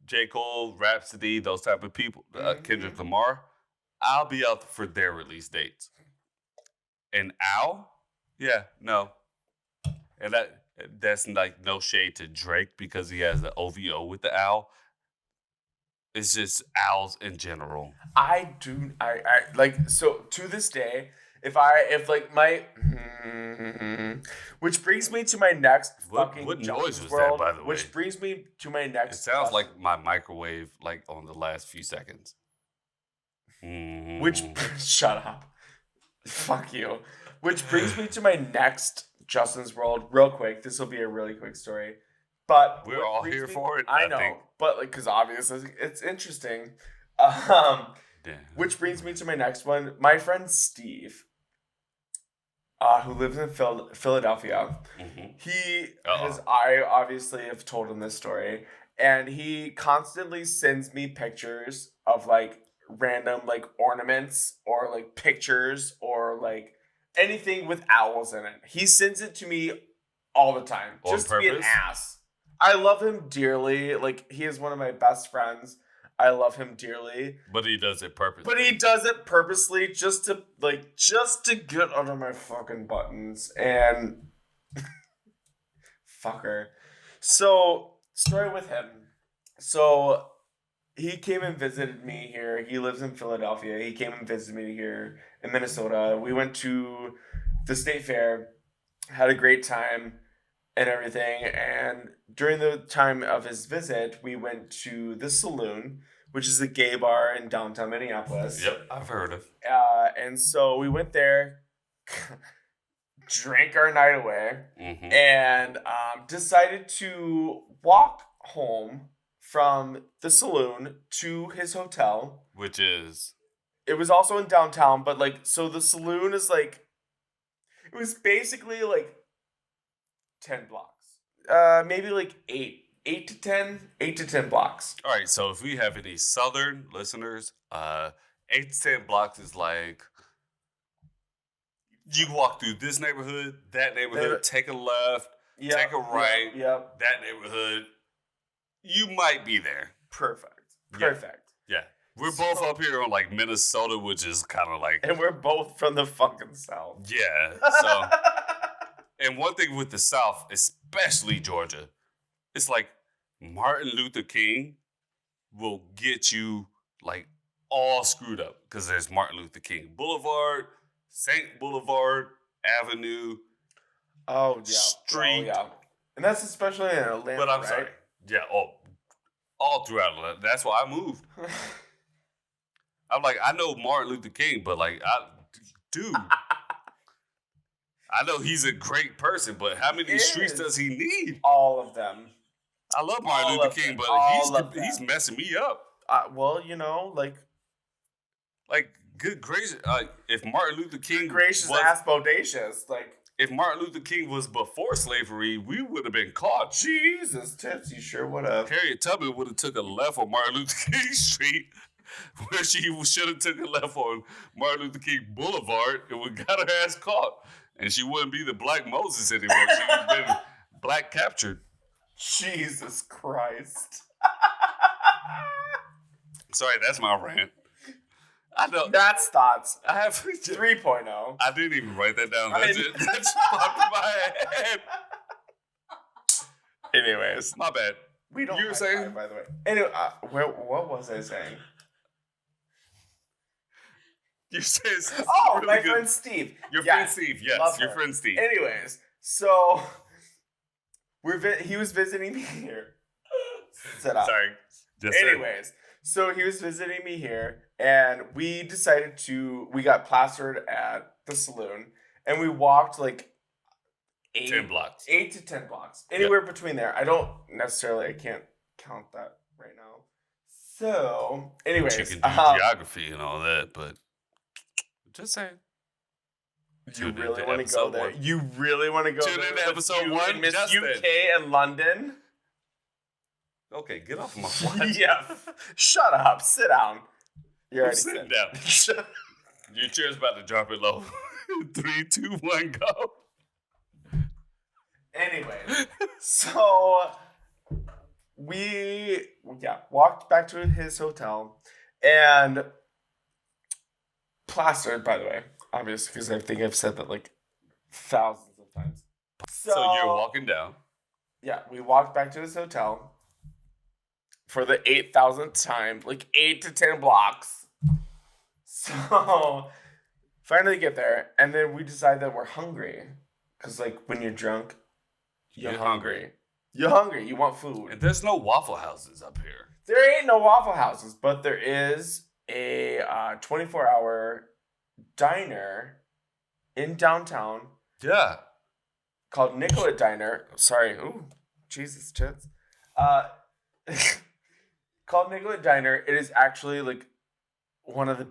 Speaker 1: J. Cole, Rhapsody, those type of people, Kendrick Lamar, I'll be out for their release dates. And Al, yeah, no. And that's like no shade to Drake because he has the OVO with the owl. It's just owls in general.
Speaker 2: I like, so to this day, which brings me to my next fucking
Speaker 1: what noise was
Speaker 2: world,
Speaker 1: that, by the way?
Speaker 2: Which brings me to my next.
Speaker 1: It sounds like my microwave, like on the last few seconds.
Speaker 2: Which shut up, fuck you. Which brings me to my next Justin's World, real quick. This will be a really quick story, but
Speaker 1: we're all here for it.
Speaker 2: I know, think. But like, because obviously it's interesting. Which brings me to my next one. My friend Steve, who lives in Philadelphia, I obviously have told him this story, and he constantly sends me pictures of like random like ornaments or like pictures or like anything with owls in it. He sends it to me all the time. Just to be an ass. I love him dearly. Like, he is one of my best friends. I love him dearly.
Speaker 1: But he does it purposely.
Speaker 2: Just to get under my fucking buttons. And fucker. So, story with him. So, he came and visited me here. He lives in Philadelphia. He came and visited me here in Minnesota. We went to the state fair, had a great time and everything. And during the time of his visit, we went to the Saloon, which is a gay bar in downtown Minneapolis.
Speaker 1: Yep, I've heard of.
Speaker 2: And so we went there, drank our night away, and decided to walk home from the Saloon to his hotel.
Speaker 1: Which is?
Speaker 2: It was also in downtown, but like, so the Saloon is like, it was basically like 10 blocks. Maybe like 8 to 10 blocks.
Speaker 1: All right, so if we have any southern listeners, 8 to 10 blocks is like, you walk through this neighborhood, that neighborhood, take a left, take a right, that neighborhood. You might be there.
Speaker 2: Perfect.
Speaker 1: Yeah. We're both up here on like Minnesota, which is kind of like...
Speaker 2: And we're both from the fucking South.
Speaker 1: Yeah. So, and one thing with the South, especially Georgia, it's like Martin Luther King will get you like all screwed up because there's Martin Luther King Boulevard, St. Boulevard, Avenue, Street.
Speaker 2: Oh, yeah. And that's especially in Atlanta,
Speaker 1: but I'm sorry. Yeah, all throughout Atlanta. That's why I moved. I'm like, I know Martin Luther King, but like, dude, I know he's a great person, but how many streets does he need?
Speaker 2: All of them.
Speaker 1: I love Martin Luther King, but he's messing me up.
Speaker 2: Well, you know, like
Speaker 1: good gracious, if Martin Luther King
Speaker 2: gracious ass bodacious, like.
Speaker 1: If Martin Luther King was before slavery, we would have been caught.
Speaker 2: Jesus, tits, you sure would have.
Speaker 1: Harriet Tubman would have took a left on Martin Luther King Street. where she should have took a left on Martin Luther King Boulevard and would got her ass caught. And she wouldn't be the Black Moses anymore. She would have been Black captured.
Speaker 2: Jesus Christ.
Speaker 1: Sorry, that's my rant. I know.
Speaker 2: That's thoughts.
Speaker 1: I have
Speaker 2: 3.0.
Speaker 1: I didn't even write that down. That's it. That just popped in my head.
Speaker 2: Anyways.
Speaker 1: My bad.
Speaker 2: We don't
Speaker 1: You were saying?
Speaker 2: by the way. Anyway, what was I saying?
Speaker 1: You said
Speaker 2: really my friend Steve.
Speaker 1: Your friend Steve, yes. Your friend Steve.
Speaker 2: Anyways, so he was visiting me here. Sit up.
Speaker 1: Sorry.
Speaker 2: Anyways, so he was visiting me here, and we got plastered at the saloon, and we walked like
Speaker 1: 10 blocks.
Speaker 2: 8 to 10 blocks. Anywhere between there. I can't count that right now. So, anyways.
Speaker 1: You can do geography and all that, but just saying.
Speaker 2: You really want to go there? You really want to go there?
Speaker 1: Tune into episode 1.
Speaker 2: Miss UK and London.
Speaker 1: Okay, get off my phone.
Speaker 2: Yeah. Shut up. Sit down. You're already
Speaker 1: sitting down. Your chair's about to drop it low. 3, 2, 1, go.
Speaker 2: Anyway, so we walked back to his hotel and plastered, by the way, obviously, because I think I've said that like thousands of times.
Speaker 1: So you're walking down.
Speaker 2: Yeah, we walked back to his hotel for the 8,000th time, like 8 to 10 blocks. So finally get there, and then we decide that we're hungry. Because like when you're drunk, you're hungry. You're hungry. You want food.
Speaker 1: And there's no Waffle Houses up here.
Speaker 2: There ain't no Waffle Houses, but there is a 24-hour diner in downtown.
Speaker 1: Yeah.
Speaker 2: Called Nicollet Diner. Sorry. Ooh, Jesus, tits. Called Nicollet Diner. It is actually like one of the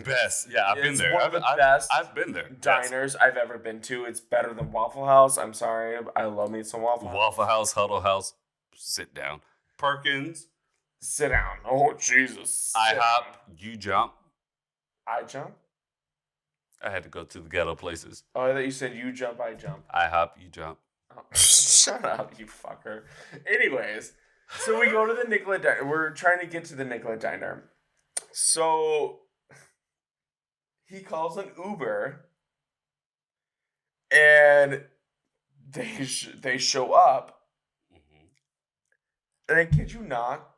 Speaker 1: best. Yeah, I've been there.
Speaker 2: One of the best
Speaker 1: I've been there.
Speaker 2: Diners I've ever been to. It's better than Waffle House. I'm sorry. I love me some Waffle House.
Speaker 1: Waffle House, Huddle House. Sit down. Perkins.
Speaker 2: Sit down. Oh, Jesus.
Speaker 1: IHOP. You jump.
Speaker 2: I jump?
Speaker 1: I had to go to the ghetto places.
Speaker 2: Oh, I thought you said you jump, I jump.
Speaker 1: IHOP. You jump.
Speaker 2: Oh, shut up, you fucker. Anyways, so we go to the Nicollet Diner. We're trying to get to the Nicollet Diner. So he calls an Uber, and they show up, and I kid you not,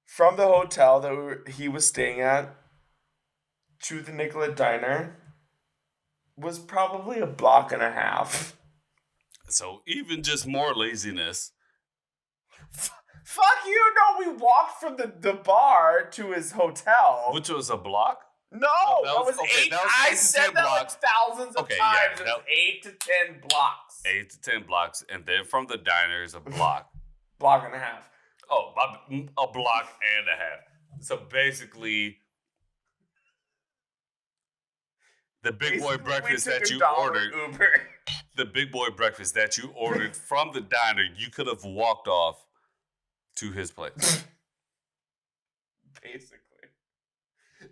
Speaker 2: from the hotel that he was staying at to the Nicollet Diner was probably a block and a half.
Speaker 1: So even just more laziness.
Speaker 2: Fuck you! No, we walked from the bar to his hotel.
Speaker 1: Which was a block?
Speaker 2: No, that was
Speaker 1: okay,
Speaker 2: 8.
Speaker 1: that was
Speaker 2: I said that
Speaker 1: blocks.
Speaker 2: like thousands of times.
Speaker 1: Yeah,
Speaker 2: it was 8 to 10 blocks.
Speaker 1: 8 to 10 blocks, and then from the diner is a block.
Speaker 2: Block and a half.
Speaker 1: Oh, a block and a half. So basically, the big boy breakfast that you ordered.
Speaker 2: Uber.
Speaker 1: The big boy breakfast that you ordered from the diner, you could have walked off to his place.
Speaker 2: Basically.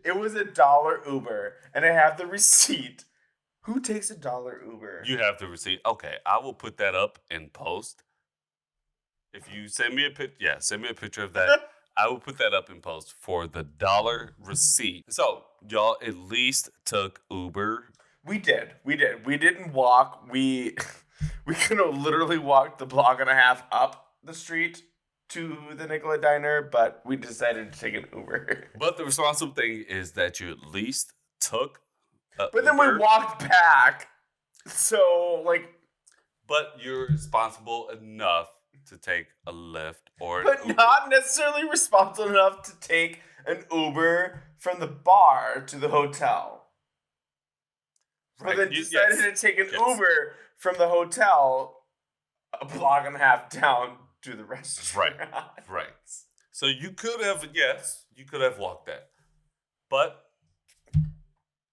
Speaker 2: It was $1 Uber, and I have the receipt. Who takes $1 Uber?
Speaker 1: You have the receipt. Okay, I will put that up in post. If you send me a picture of that. I will put that up in post for the $1 receipt. So, y'all at least took Uber.
Speaker 2: We did. We didn't walk. We could have literally walked the block and a half up the street to the Nicollet Diner, but we decided to take an Uber.
Speaker 1: But the responsible thing is that you at least took
Speaker 2: But then
Speaker 1: Uber.
Speaker 2: we walked back. So, like...
Speaker 1: But you're responsible enough to take a Lyft or an
Speaker 2: But
Speaker 1: Uber.
Speaker 2: not necessarily responsible enough to take an Uber from the bar to the hotel. But then decided to take an Uber from the hotel a block and a half down to the restaurant.
Speaker 1: Right. So you could have walked that. But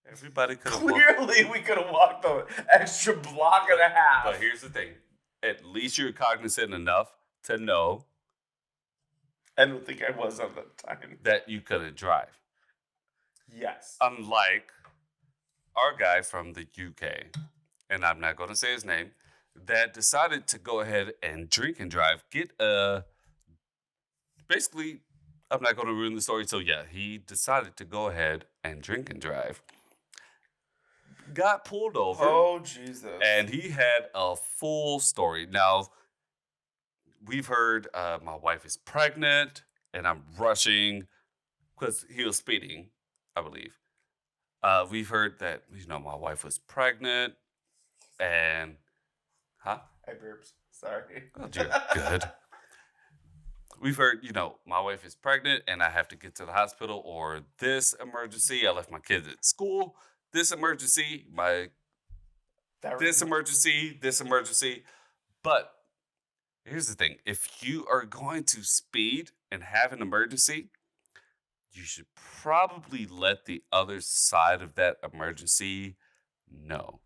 Speaker 1: everybody could have walked.
Speaker 2: Clearly, we could have walked the extra block and a half.
Speaker 1: But here's the thing. At least you're cognizant enough to know
Speaker 2: I don't think I was at that time.
Speaker 1: that you couldn't drive.
Speaker 2: Yes.
Speaker 1: Unlike our guy from the UK, and I'm not going to say his name, that decided to go ahead and drink and drive. Basically, I'm not going to ruin the story. So yeah, he decided to go ahead and drink and drive. Got pulled over.
Speaker 2: Oh, Jesus.
Speaker 1: And he had a full story. Now, we've heard my wife is pregnant and I'm rushing because he was speeding, I believe. We've heard that, my wife was pregnant and, huh?
Speaker 2: I burped. Sorry.
Speaker 1: Oh, dear. Good. We've heard, my wife is pregnant and I have to get to the hospital, or this emergency, I left my kids at school. This emergency, this emergency. But here's the thing. If you are going to speed and have an emergency, you should probably let the other side of that emergency know.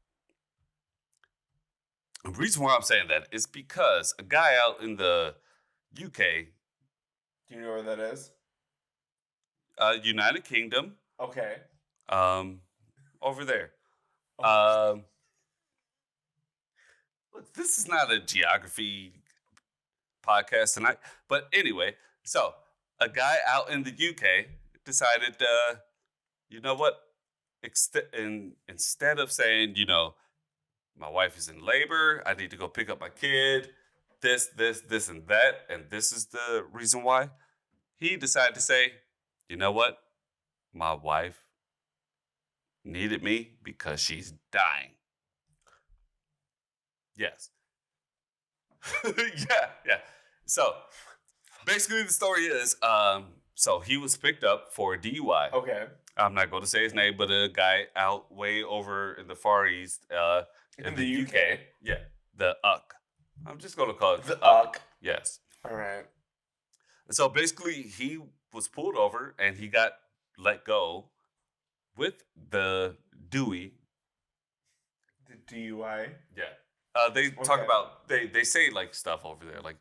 Speaker 1: The reason why I'm saying that is because a guy out in the UK.
Speaker 2: Do you know where that is?
Speaker 1: United Kingdom.
Speaker 2: Okay.
Speaker 1: Over there. Look, this is not a geography podcast tonight. But anyway, so a guy out in the UK decided, you know what? Instead of saying, my wife is in labor, I need to go pick up my kid, this, and that, and this is the reason why, he decided to say, you know what? My wife needed me because she's dying. Yes. Yeah. So, basically the story is, so he was picked up for a DUI.
Speaker 2: Okay.
Speaker 1: I'm not going to say his name, but a guy out way over in the Far East, in the UK. Yeah, the UCK. I'm just going to call it
Speaker 2: the UCK.
Speaker 1: Yes.
Speaker 2: All right.
Speaker 1: So basically, he was pulled over and he got let go with the Dewey.
Speaker 2: The DUI?
Speaker 1: Yeah. They talk about, they say like stuff over there, like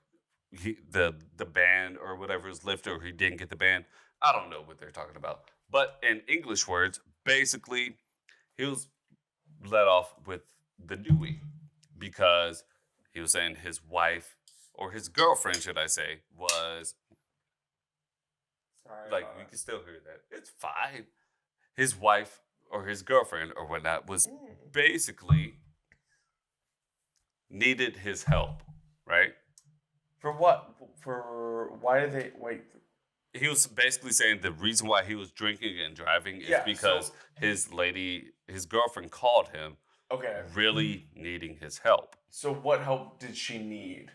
Speaker 1: the ban or whatever is lifted, or he didn't get the ban. I don't know what they're talking about. But in English words, basically, he was let off with the Dewey because he was saying his wife, or his girlfriend, should I say, was...
Speaker 2: Sorry.
Speaker 1: Like, you can still hear that. It's fine. His wife or his girlfriend or whatnot was basically needed his help, right?
Speaker 2: For what? For why did they wait?
Speaker 1: He was basically saying the reason why he was drinking and driving is because his girlfriend called him, really needing his help.
Speaker 2: So what help did she need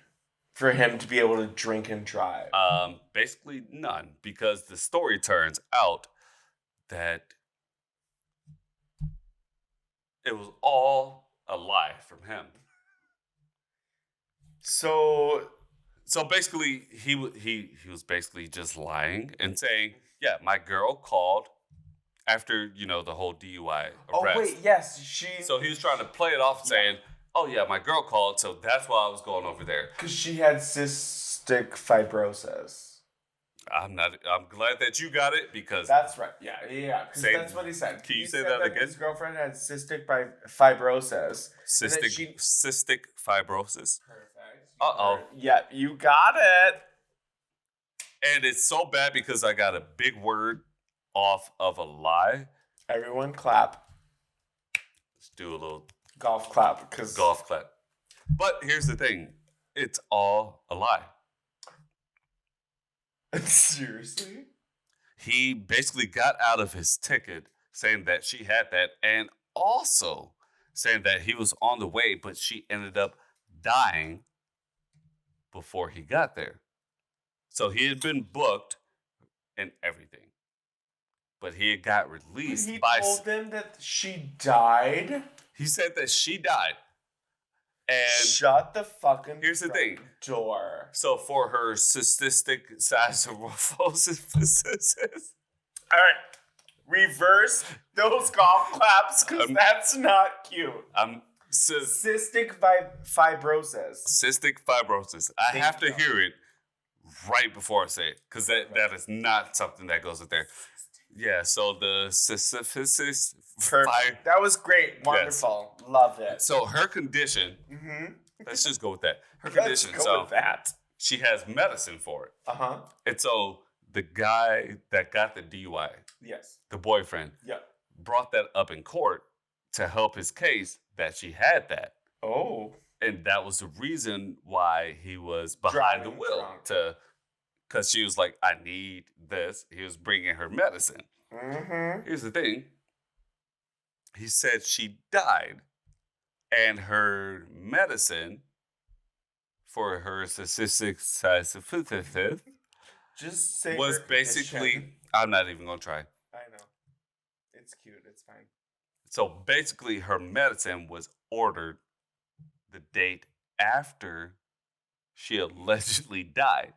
Speaker 2: for him to be able to drink and drive?
Speaker 1: Basically none, because the story turns out that it was all a lie from him. So basically, he was basically just lying and saying, yeah, my girl called after, the whole DUI arrest.
Speaker 2: Oh, wait, yes,
Speaker 1: So he was trying to play it off saying, oh, yeah, my girl called, so that's why I was going over there.
Speaker 2: Because she had cystic fibrosis.
Speaker 1: I'm glad that you got it, because...
Speaker 2: That's right, yeah. Because that's what he said.
Speaker 1: Can you say that again?
Speaker 2: His girlfriend had cystic fibrosis.
Speaker 1: Cystic fibrosis.
Speaker 2: Perfect.
Speaker 1: Uh-oh.
Speaker 2: Yeah, you got it.
Speaker 1: And it's so bad because I got a big word off of a lie.
Speaker 2: Everyone clap.
Speaker 1: Let's do a little...
Speaker 2: Golf clap.
Speaker 1: Golf clap. But here's the thing. It's all a lie.
Speaker 2: Seriously?
Speaker 1: He basically got out of his ticket saying that she had that, and also saying that he was on the way, but she ended up dying before he got there. So he had been booked and everything. But he had got released
Speaker 2: He told them that she died?
Speaker 1: He said that she died. And
Speaker 2: shut the fucking
Speaker 1: here's the thing.
Speaker 2: Door.
Speaker 1: So for her cystic sarcoidosis.
Speaker 2: All right. Reverse those golf claps, because that's not cute. Cystic fibrosis.
Speaker 1: Cystic fibrosis. I have to hear it right before I say it, because that is not something that goes with there. Yeah, so the Sisyphus fire.
Speaker 2: Perfect. That was great. Wonderful. Love it.
Speaker 1: So her condition, let's just go with that. Her condition,
Speaker 2: Let's go with that.
Speaker 1: she has medicine for it.
Speaker 2: Uh-huh.
Speaker 1: And so the guy that got the DUI,
Speaker 2: Yes.
Speaker 1: the boyfriend, brought that up in court to help his case that she had that.
Speaker 2: Oh.
Speaker 1: And that was the reason why he was behind the wheel. Because she was like, I need this. He was bringing her medicine. Here's the thing. He said she died. And her medicine for her cystic
Speaker 2: just say
Speaker 1: was basically, I'm not even going to try.
Speaker 2: I know. It's cute. It's fine.
Speaker 1: So basically her medicine was ordered the date after she allegedly died.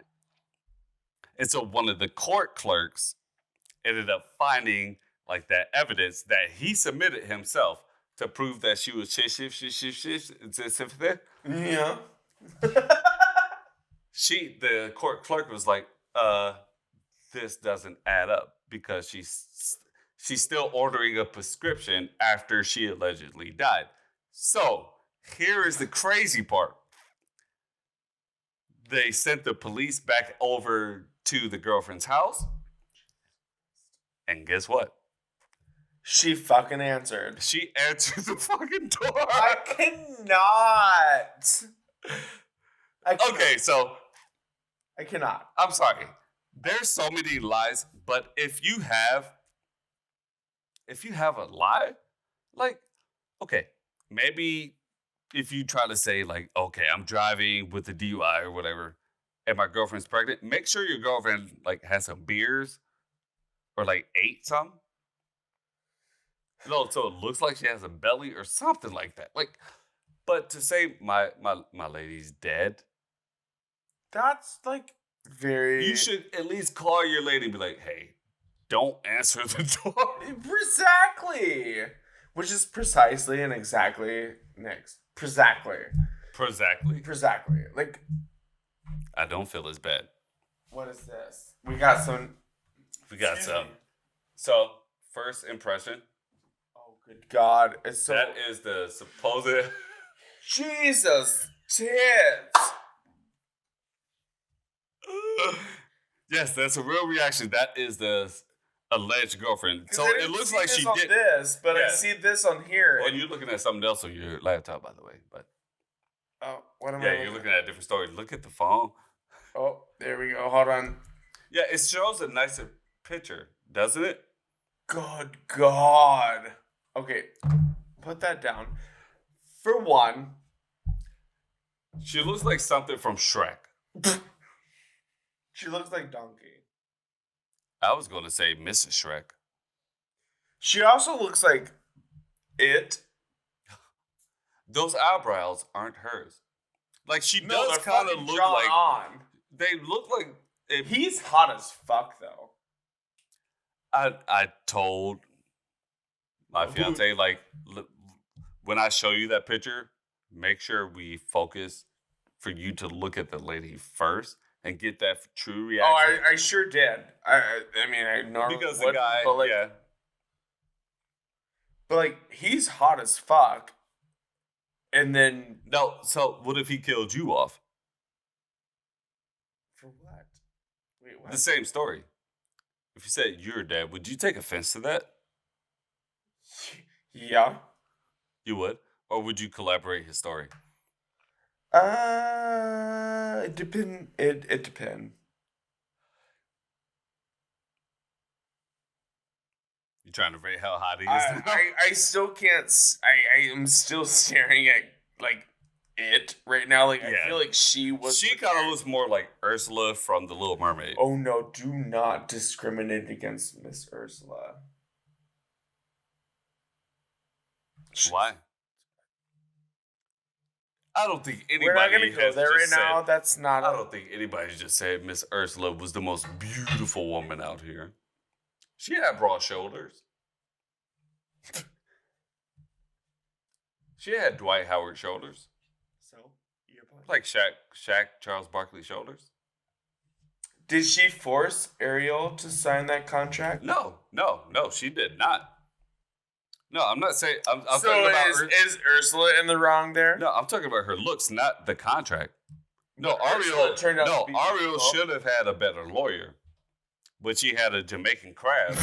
Speaker 1: And so one of the court clerks ended up finding like that evidence that he submitted himself to prove that she was
Speaker 2: yeah.
Speaker 1: The court clerk was like, this doesn't add up because she's still ordering a prescription after she allegedly died. So here is the crazy part. They sent the police back over to the girlfriend's house. And guess what?
Speaker 2: She fucking answered.
Speaker 1: She answered the fucking door.
Speaker 2: I cannot.
Speaker 1: Okay, so
Speaker 2: I cannot.
Speaker 1: I'm sorry. There's so many lies, but if you have a lie, like, okay, maybe if you try to say like, okay, I'm driving with the DUI or whatever, and my girlfriend's pregnant, make sure your girlfriend like has some beers or like ate some. No, so it looks like she has a belly or something like that. Like, but to say my lady's dead,
Speaker 2: that's like very.
Speaker 1: You should at least call your lady and be like, hey, don't answer the door.
Speaker 2: Exactly. Which is precisely and exactly next. Precisely. Like,
Speaker 1: I don't feel as bad.
Speaker 2: What is this? We got some.
Speaker 1: So, first impression.
Speaker 2: Oh, good God. It's so.
Speaker 1: That is the supposed.
Speaker 2: Jesus. Tits.
Speaker 1: Yes, that's a real reaction. That is the alleged girlfriend. So it looks like she did
Speaker 2: this, but I see this on here.
Speaker 1: Well, you're looking at something else on your laptop, by the way. But
Speaker 2: what am I?
Speaker 1: Yeah, you're looking at a different story. Look at the phone.
Speaker 2: Oh, there we go. Hold on.
Speaker 1: Yeah, it shows a nicer picture, doesn't it?
Speaker 2: Good God. Okay, put that down. For one,
Speaker 1: she looks like something from Shrek.
Speaker 2: She looks like Donkey.
Speaker 1: I was going to say Mrs. Shrek.
Speaker 2: She also looks like It.
Speaker 1: Those eyebrows aren't hers. Like, she does kind of look like...
Speaker 2: on.
Speaker 1: They look like...
Speaker 2: He's hot as fuck, though.
Speaker 1: I told my fiance, like, when I show you that picture, make sure we focus for you to look at the lady first and get that true reaction.
Speaker 2: Oh, I sure did. I mean, I normally
Speaker 1: because the guy,
Speaker 2: but like,
Speaker 1: yeah.
Speaker 2: But like, he's hot as fuck. And then
Speaker 1: no. So what if he killed you off?
Speaker 2: For what? Wait, what?
Speaker 1: The same story. If you said you're dead, would you take offense to that?
Speaker 2: Yeah.
Speaker 1: You would, or would you collaborate his story?
Speaker 2: It depend. It depend.
Speaker 1: You trying to rate how hot he is?
Speaker 2: I still can't. I am still staring at like It right now. Like I feel like she was.
Speaker 1: She kind of looks more like Ursula from The Little Mermaid.
Speaker 2: Oh no! Do not discriminate against Miss Ursula.
Speaker 1: Why? I don't think anybody.
Speaker 2: We're not gonna go there right now. That's not.
Speaker 1: I don't think anybody just said Miss Ursula was the most beautiful woman out here. She had broad shoulders. She had Dwight Howard shoulders.
Speaker 2: So,
Speaker 1: like Shaq Charles Barkley shoulders.
Speaker 2: Did she force Ariel to sign that contract?
Speaker 1: No, she did not. No, I'm not saying. I'm
Speaker 2: So
Speaker 1: talking about
Speaker 2: is Ursula in the wrong there?
Speaker 1: No, I'm talking about her looks, not the contract. No,
Speaker 2: But Ursula turned out to be
Speaker 1: Ariel
Speaker 2: beautiful.
Speaker 1: should have had a better lawyer, but she had a Jamaican crab.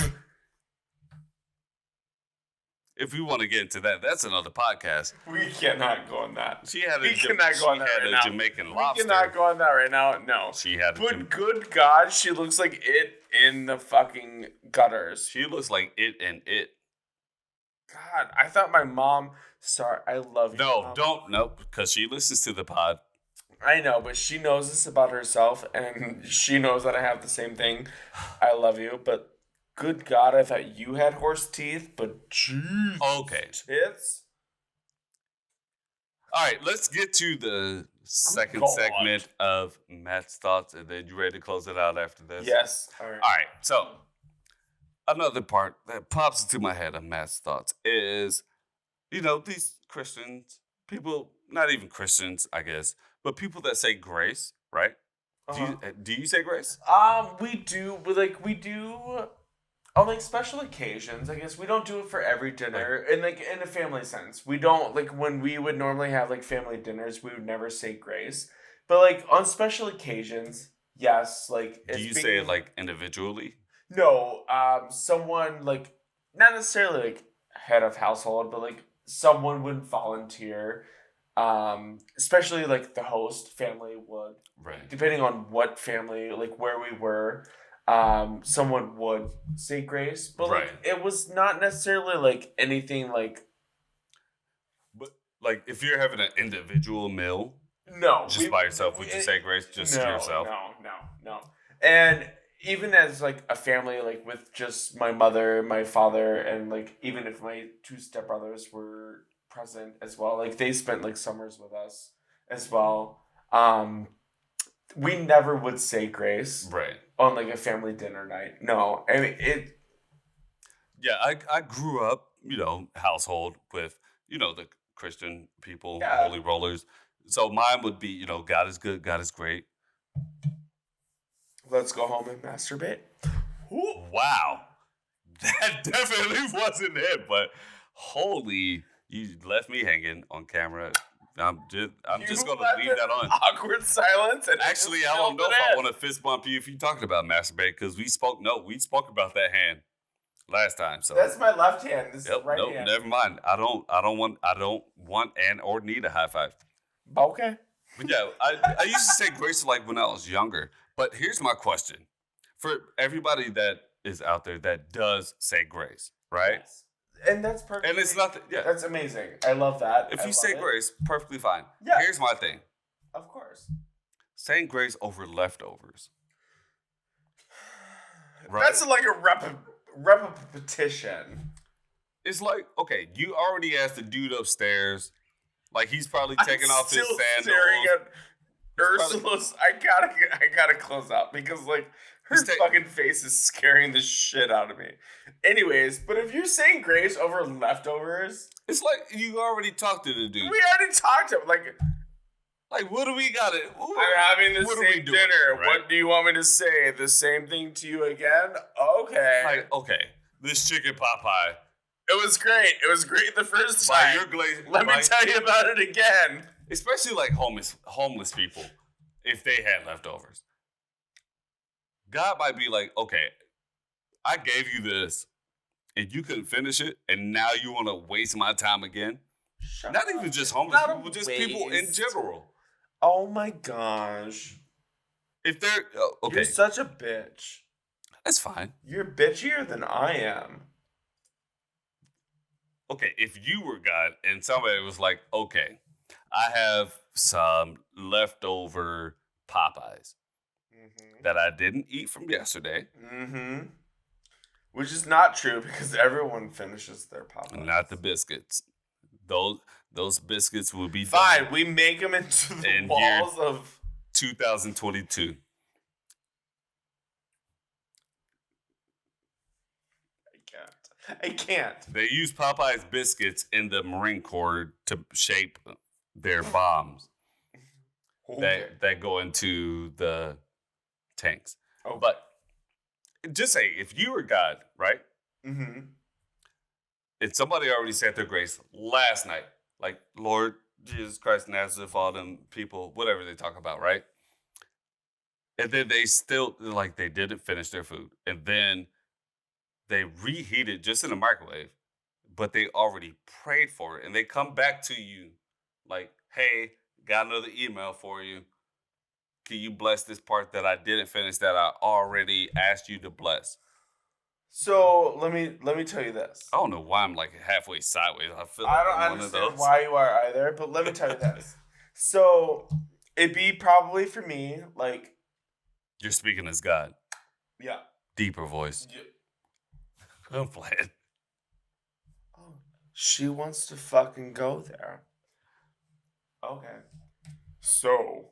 Speaker 1: If we want to get into that, that's another podcast.
Speaker 2: We cannot go on that.
Speaker 1: She had
Speaker 2: We cannot go on that right now.
Speaker 1: Jamaican lobster.
Speaker 2: We cannot go on that right now. No.
Speaker 1: She had.
Speaker 2: But good God, she looks like it in the fucking gutters.
Speaker 1: She looks like it and it.
Speaker 2: God, I thought my mom. Sorry, I love you.
Speaker 1: No,
Speaker 2: Mom.
Speaker 1: don't. Nope, because she listens to the pod.
Speaker 2: I know, but she knows this about herself, and she knows that I have the same thing. I love you, but good God, I thought you had horse teeth, but jeez.
Speaker 1: Okay.
Speaker 2: Tits?
Speaker 1: All right, let's get to the second segment of Matt's thoughts, and then you ready to close it out after this?
Speaker 2: Yes. All
Speaker 1: right, so another part that pops into my head of Matt's thoughts is, these Christians, people, not even Christians, I guess, but people that say grace, right?
Speaker 2: Uh-huh.
Speaker 1: Do you say grace?
Speaker 2: We do. We do on special occasions. I guess we don't do it for every dinner. In a family sense, we don't when we would normally have family dinners. We would never say grace, but on special occasions, yes.
Speaker 1: Do you say it individually?
Speaker 2: No. Someone not necessarily head of household, but someone would volunteer. Especially the host family would,
Speaker 1: right?
Speaker 2: Depending on what family, where we were, someone would say grace, but
Speaker 1: right.
Speaker 2: It was not necessarily anything
Speaker 1: But if you're having an individual meal,
Speaker 2: no,
Speaker 1: just by yourself, would you say grace just to yourself?
Speaker 2: No. And even as a family, with just my mother, my father, and even if my two stepbrothers were present as well, they spent summers with us as well. We never would say grace,
Speaker 1: right,
Speaker 2: on a family dinner night. No, I mean it.
Speaker 1: Yeah, I grew up, household with the Christian people,
Speaker 2: Yeah.
Speaker 1: holy rollers. So mine would be God is good, God is great.
Speaker 2: Let's go home and masturbate.
Speaker 1: Ooh. Wow, that definitely wasn't it, but holy. You left me hanging on camera. I'm just gonna leave that on.
Speaker 2: Awkward silence. And
Speaker 1: actually, I don't know if I want to fist bump you if you're talking about masturbate because we spoke about that hand last time. So
Speaker 2: that's my left hand. This is right hand.
Speaker 1: Never mind. I don't want and or need a high five.
Speaker 2: Okay.
Speaker 1: But yeah, I used to say grace when I was younger. But here's my question for everybody that is out there that does say grace, right?
Speaker 2: Yes. And that's perfect.
Speaker 1: And it's not
Speaker 2: that's amazing. I love that.
Speaker 1: If you say grace, perfectly fine.
Speaker 2: Yeah.
Speaker 1: Here's my thing.
Speaker 2: Of course.
Speaker 1: Saying grace over leftovers.
Speaker 2: Right? That's a repetition.
Speaker 1: It's okay, you already asked the dude upstairs. He's probably taking off his sandals.
Speaker 2: Staring at Ursula's. I gotta close out because her fucking face is scaring the shit out of me. Anyways, but if you're saying grace over leftovers,
Speaker 1: it's you already talked to the dude.
Speaker 2: We already talked to him.
Speaker 1: What do we got?
Speaker 2: I'm having the same dinner. Right? What do you want me to say? The same thing to you again? Okay.
Speaker 1: Okay. This chicken pot pie.
Speaker 2: It was great. It was great the first time. Let me tell you about it again.
Speaker 1: Especially homeless people, if they had leftovers. God might be okay, I gave you this, and you couldn't finish it, and now you want to waste my time again? Not even just homeless people, just people in general.
Speaker 2: Oh my gosh.
Speaker 1: If they're... okay.
Speaker 2: You're such a bitch.
Speaker 1: That's fine.
Speaker 2: You're bitchier than I am.
Speaker 1: Okay, if you were God, and somebody was okay, I have some leftover Popeyes. That I didn't eat from yesterday.
Speaker 2: Mm-hmm. Which is not true because everyone finishes their Popeyes.
Speaker 1: Not the biscuits. Those biscuits will be
Speaker 2: fine.
Speaker 1: done.
Speaker 2: We make them into the walls of
Speaker 1: 2022.
Speaker 2: I can't.
Speaker 1: They use Popeye's biscuits in the Marine Corps to shape their bombs that go into the tanks.
Speaker 2: Oh.
Speaker 1: But just say, if you were God, right?
Speaker 2: Mm-hmm.
Speaker 1: And somebody already said their grace last night, like, Lord Jesus Christ, Nazareth, all them people, whatever they talk about, right? And then they still, like, they didn't finish their food. And then they reheat it just in the microwave, but they already prayed for it. And they come back to you like, hey, got another email for you. Can you bless this part that I didn't finish that I already asked you to bless?
Speaker 2: So let me tell you this.
Speaker 1: I don't know why I'm like halfway sideways. I feel like
Speaker 2: I don't
Speaker 1: I'm one of
Speaker 2: understand
Speaker 1: those.
Speaker 2: why you are either, but let me tell you this. So it'd be probably for me, like,
Speaker 1: You're speaking as God.
Speaker 2: yeah.
Speaker 1: Deeper voice.
Speaker 2: Yeah.
Speaker 1: I'm playing.
Speaker 2: Oh, she wants to fucking go there. Okay. So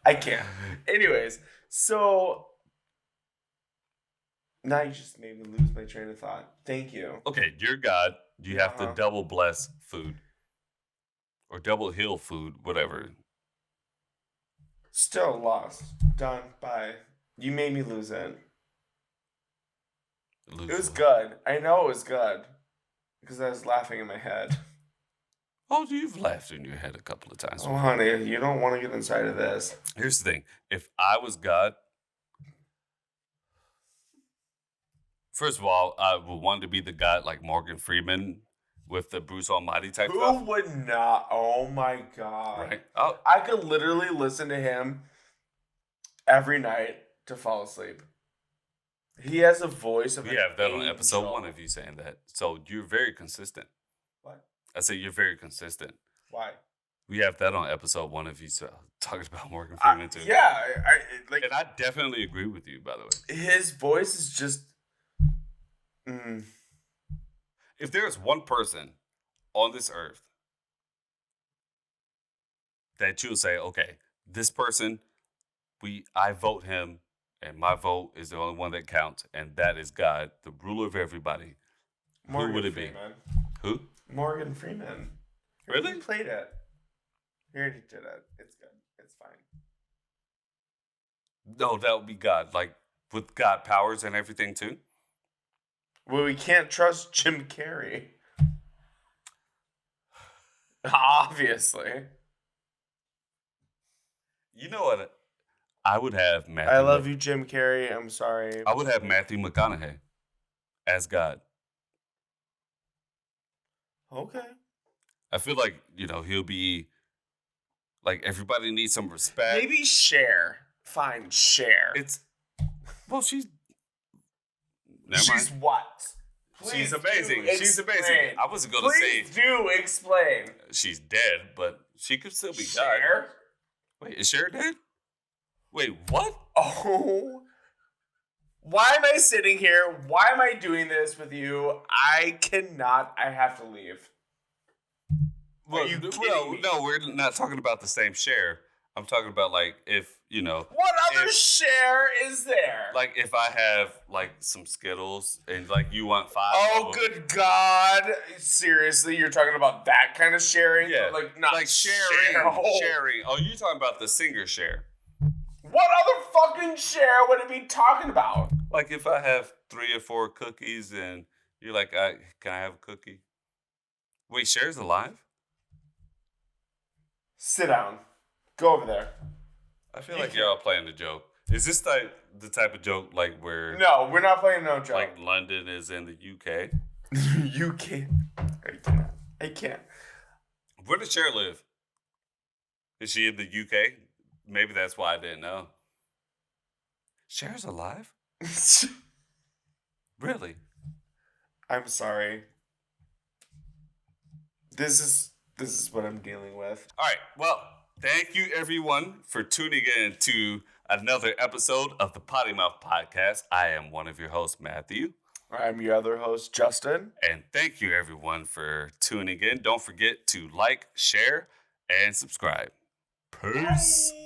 Speaker 2: I can't. Anyways, so now you just made me lose my train of thought. Thank you.
Speaker 1: Okay, you're God. You have to double bless food. Or double heal food, whatever.
Speaker 2: Still lost. Done. Bye. You made me lose it. It was good. I know it was good. Because I was laughing in my head.
Speaker 1: Oh, you've laughed in your head a couple of times.
Speaker 2: Oh, honey, you don't want to get inside of this.
Speaker 1: Here's the thing. If I was God, first of all, I would want to be the God like Morgan Freeman with the Bruce Almighty type stuff.
Speaker 2: Who would not? Oh, my God.
Speaker 1: Right?
Speaker 2: I could literally listen to him every night to fall asleep. He has a voice of
Speaker 1: We have that on episode 1 of you saying that. So you're very consistent.
Speaker 2: What?
Speaker 1: I say you're very consistent.
Speaker 2: Why?
Speaker 1: We have that on episode 1 of you talking about Morgan Freeman too.
Speaker 2: Yeah, like,
Speaker 1: and I definitely agree with you, by the way.
Speaker 2: His voice is just.
Speaker 1: If there's one person on this earth that you'll say, okay, this person, I vote him, and my vote is the only one that counts, and that is God, the ruler of everybody.
Speaker 2: Morgan
Speaker 1: Who would it
Speaker 2: Freeman.
Speaker 1: be? Who?
Speaker 2: Morgan Freeman.
Speaker 1: Really?
Speaker 2: He played it. He already did it. It's good. It's fine.
Speaker 1: No, that would be God. Like, with God powers and everything, too.
Speaker 2: Well, we can't trust Jim Carrey. Obviously.
Speaker 1: You know what? I would have Matthew.
Speaker 2: I love you, Jim Carrey. I'm sorry.
Speaker 1: I would have Matthew McConaughey as God.
Speaker 2: Okay.
Speaker 1: I feel like, he'll be like, everybody needs some respect.
Speaker 2: Maybe Cher. Fine, Cher.
Speaker 1: Well, she's
Speaker 2: what?
Speaker 1: She's amazing. She's amazing. I wasn't going to say.
Speaker 2: Please do explain.
Speaker 1: She's dead, but she could still be
Speaker 2: Cher?
Speaker 1: God. Wait, is Cher dead? Wait, what?
Speaker 2: Oh. Why am I sitting here? Why am I doing this with you? I cannot. I have to leave.
Speaker 1: Well,
Speaker 2: Are you kidding me?
Speaker 1: No, we're not talking about the same Cher. I'm talking about, like, if,
Speaker 2: What other Cher is there?
Speaker 1: Like, if I have, like, some Skittles and, like, you want 5.
Speaker 2: Oh, good God. Seriously, you're talking about that kind of sharing?
Speaker 1: Yeah.
Speaker 2: Like, not
Speaker 1: like sharing. Sharing. Oh, you're talking about the singer Cher.
Speaker 2: What other fucking Cher would it be talking about?
Speaker 1: Like, if I have 3 or 4 cookies and you're like, can I have a cookie? Wait, Cher's alive?
Speaker 2: Sit down. Go over there.
Speaker 1: I feel like y'all playing the joke. Is this the type of joke like where?
Speaker 2: No, we're not playing no joke.
Speaker 1: Like London is in the UK.
Speaker 2: You can't. I can't.
Speaker 1: Where does Cher live? Is she in the UK? Maybe that's why I didn't know. Cher's alive? Really?
Speaker 2: I'm sorry. This is what I'm dealing with.
Speaker 1: All right. Well, thank you everyone for tuning in to another episode of the Poddymouth podcast. I am one of your hosts, Matthew.
Speaker 2: I'm your other host, Justin.
Speaker 1: And thank you everyone for tuning in. Don't forget to like, share, and subscribe. Peace.
Speaker 2: Bye.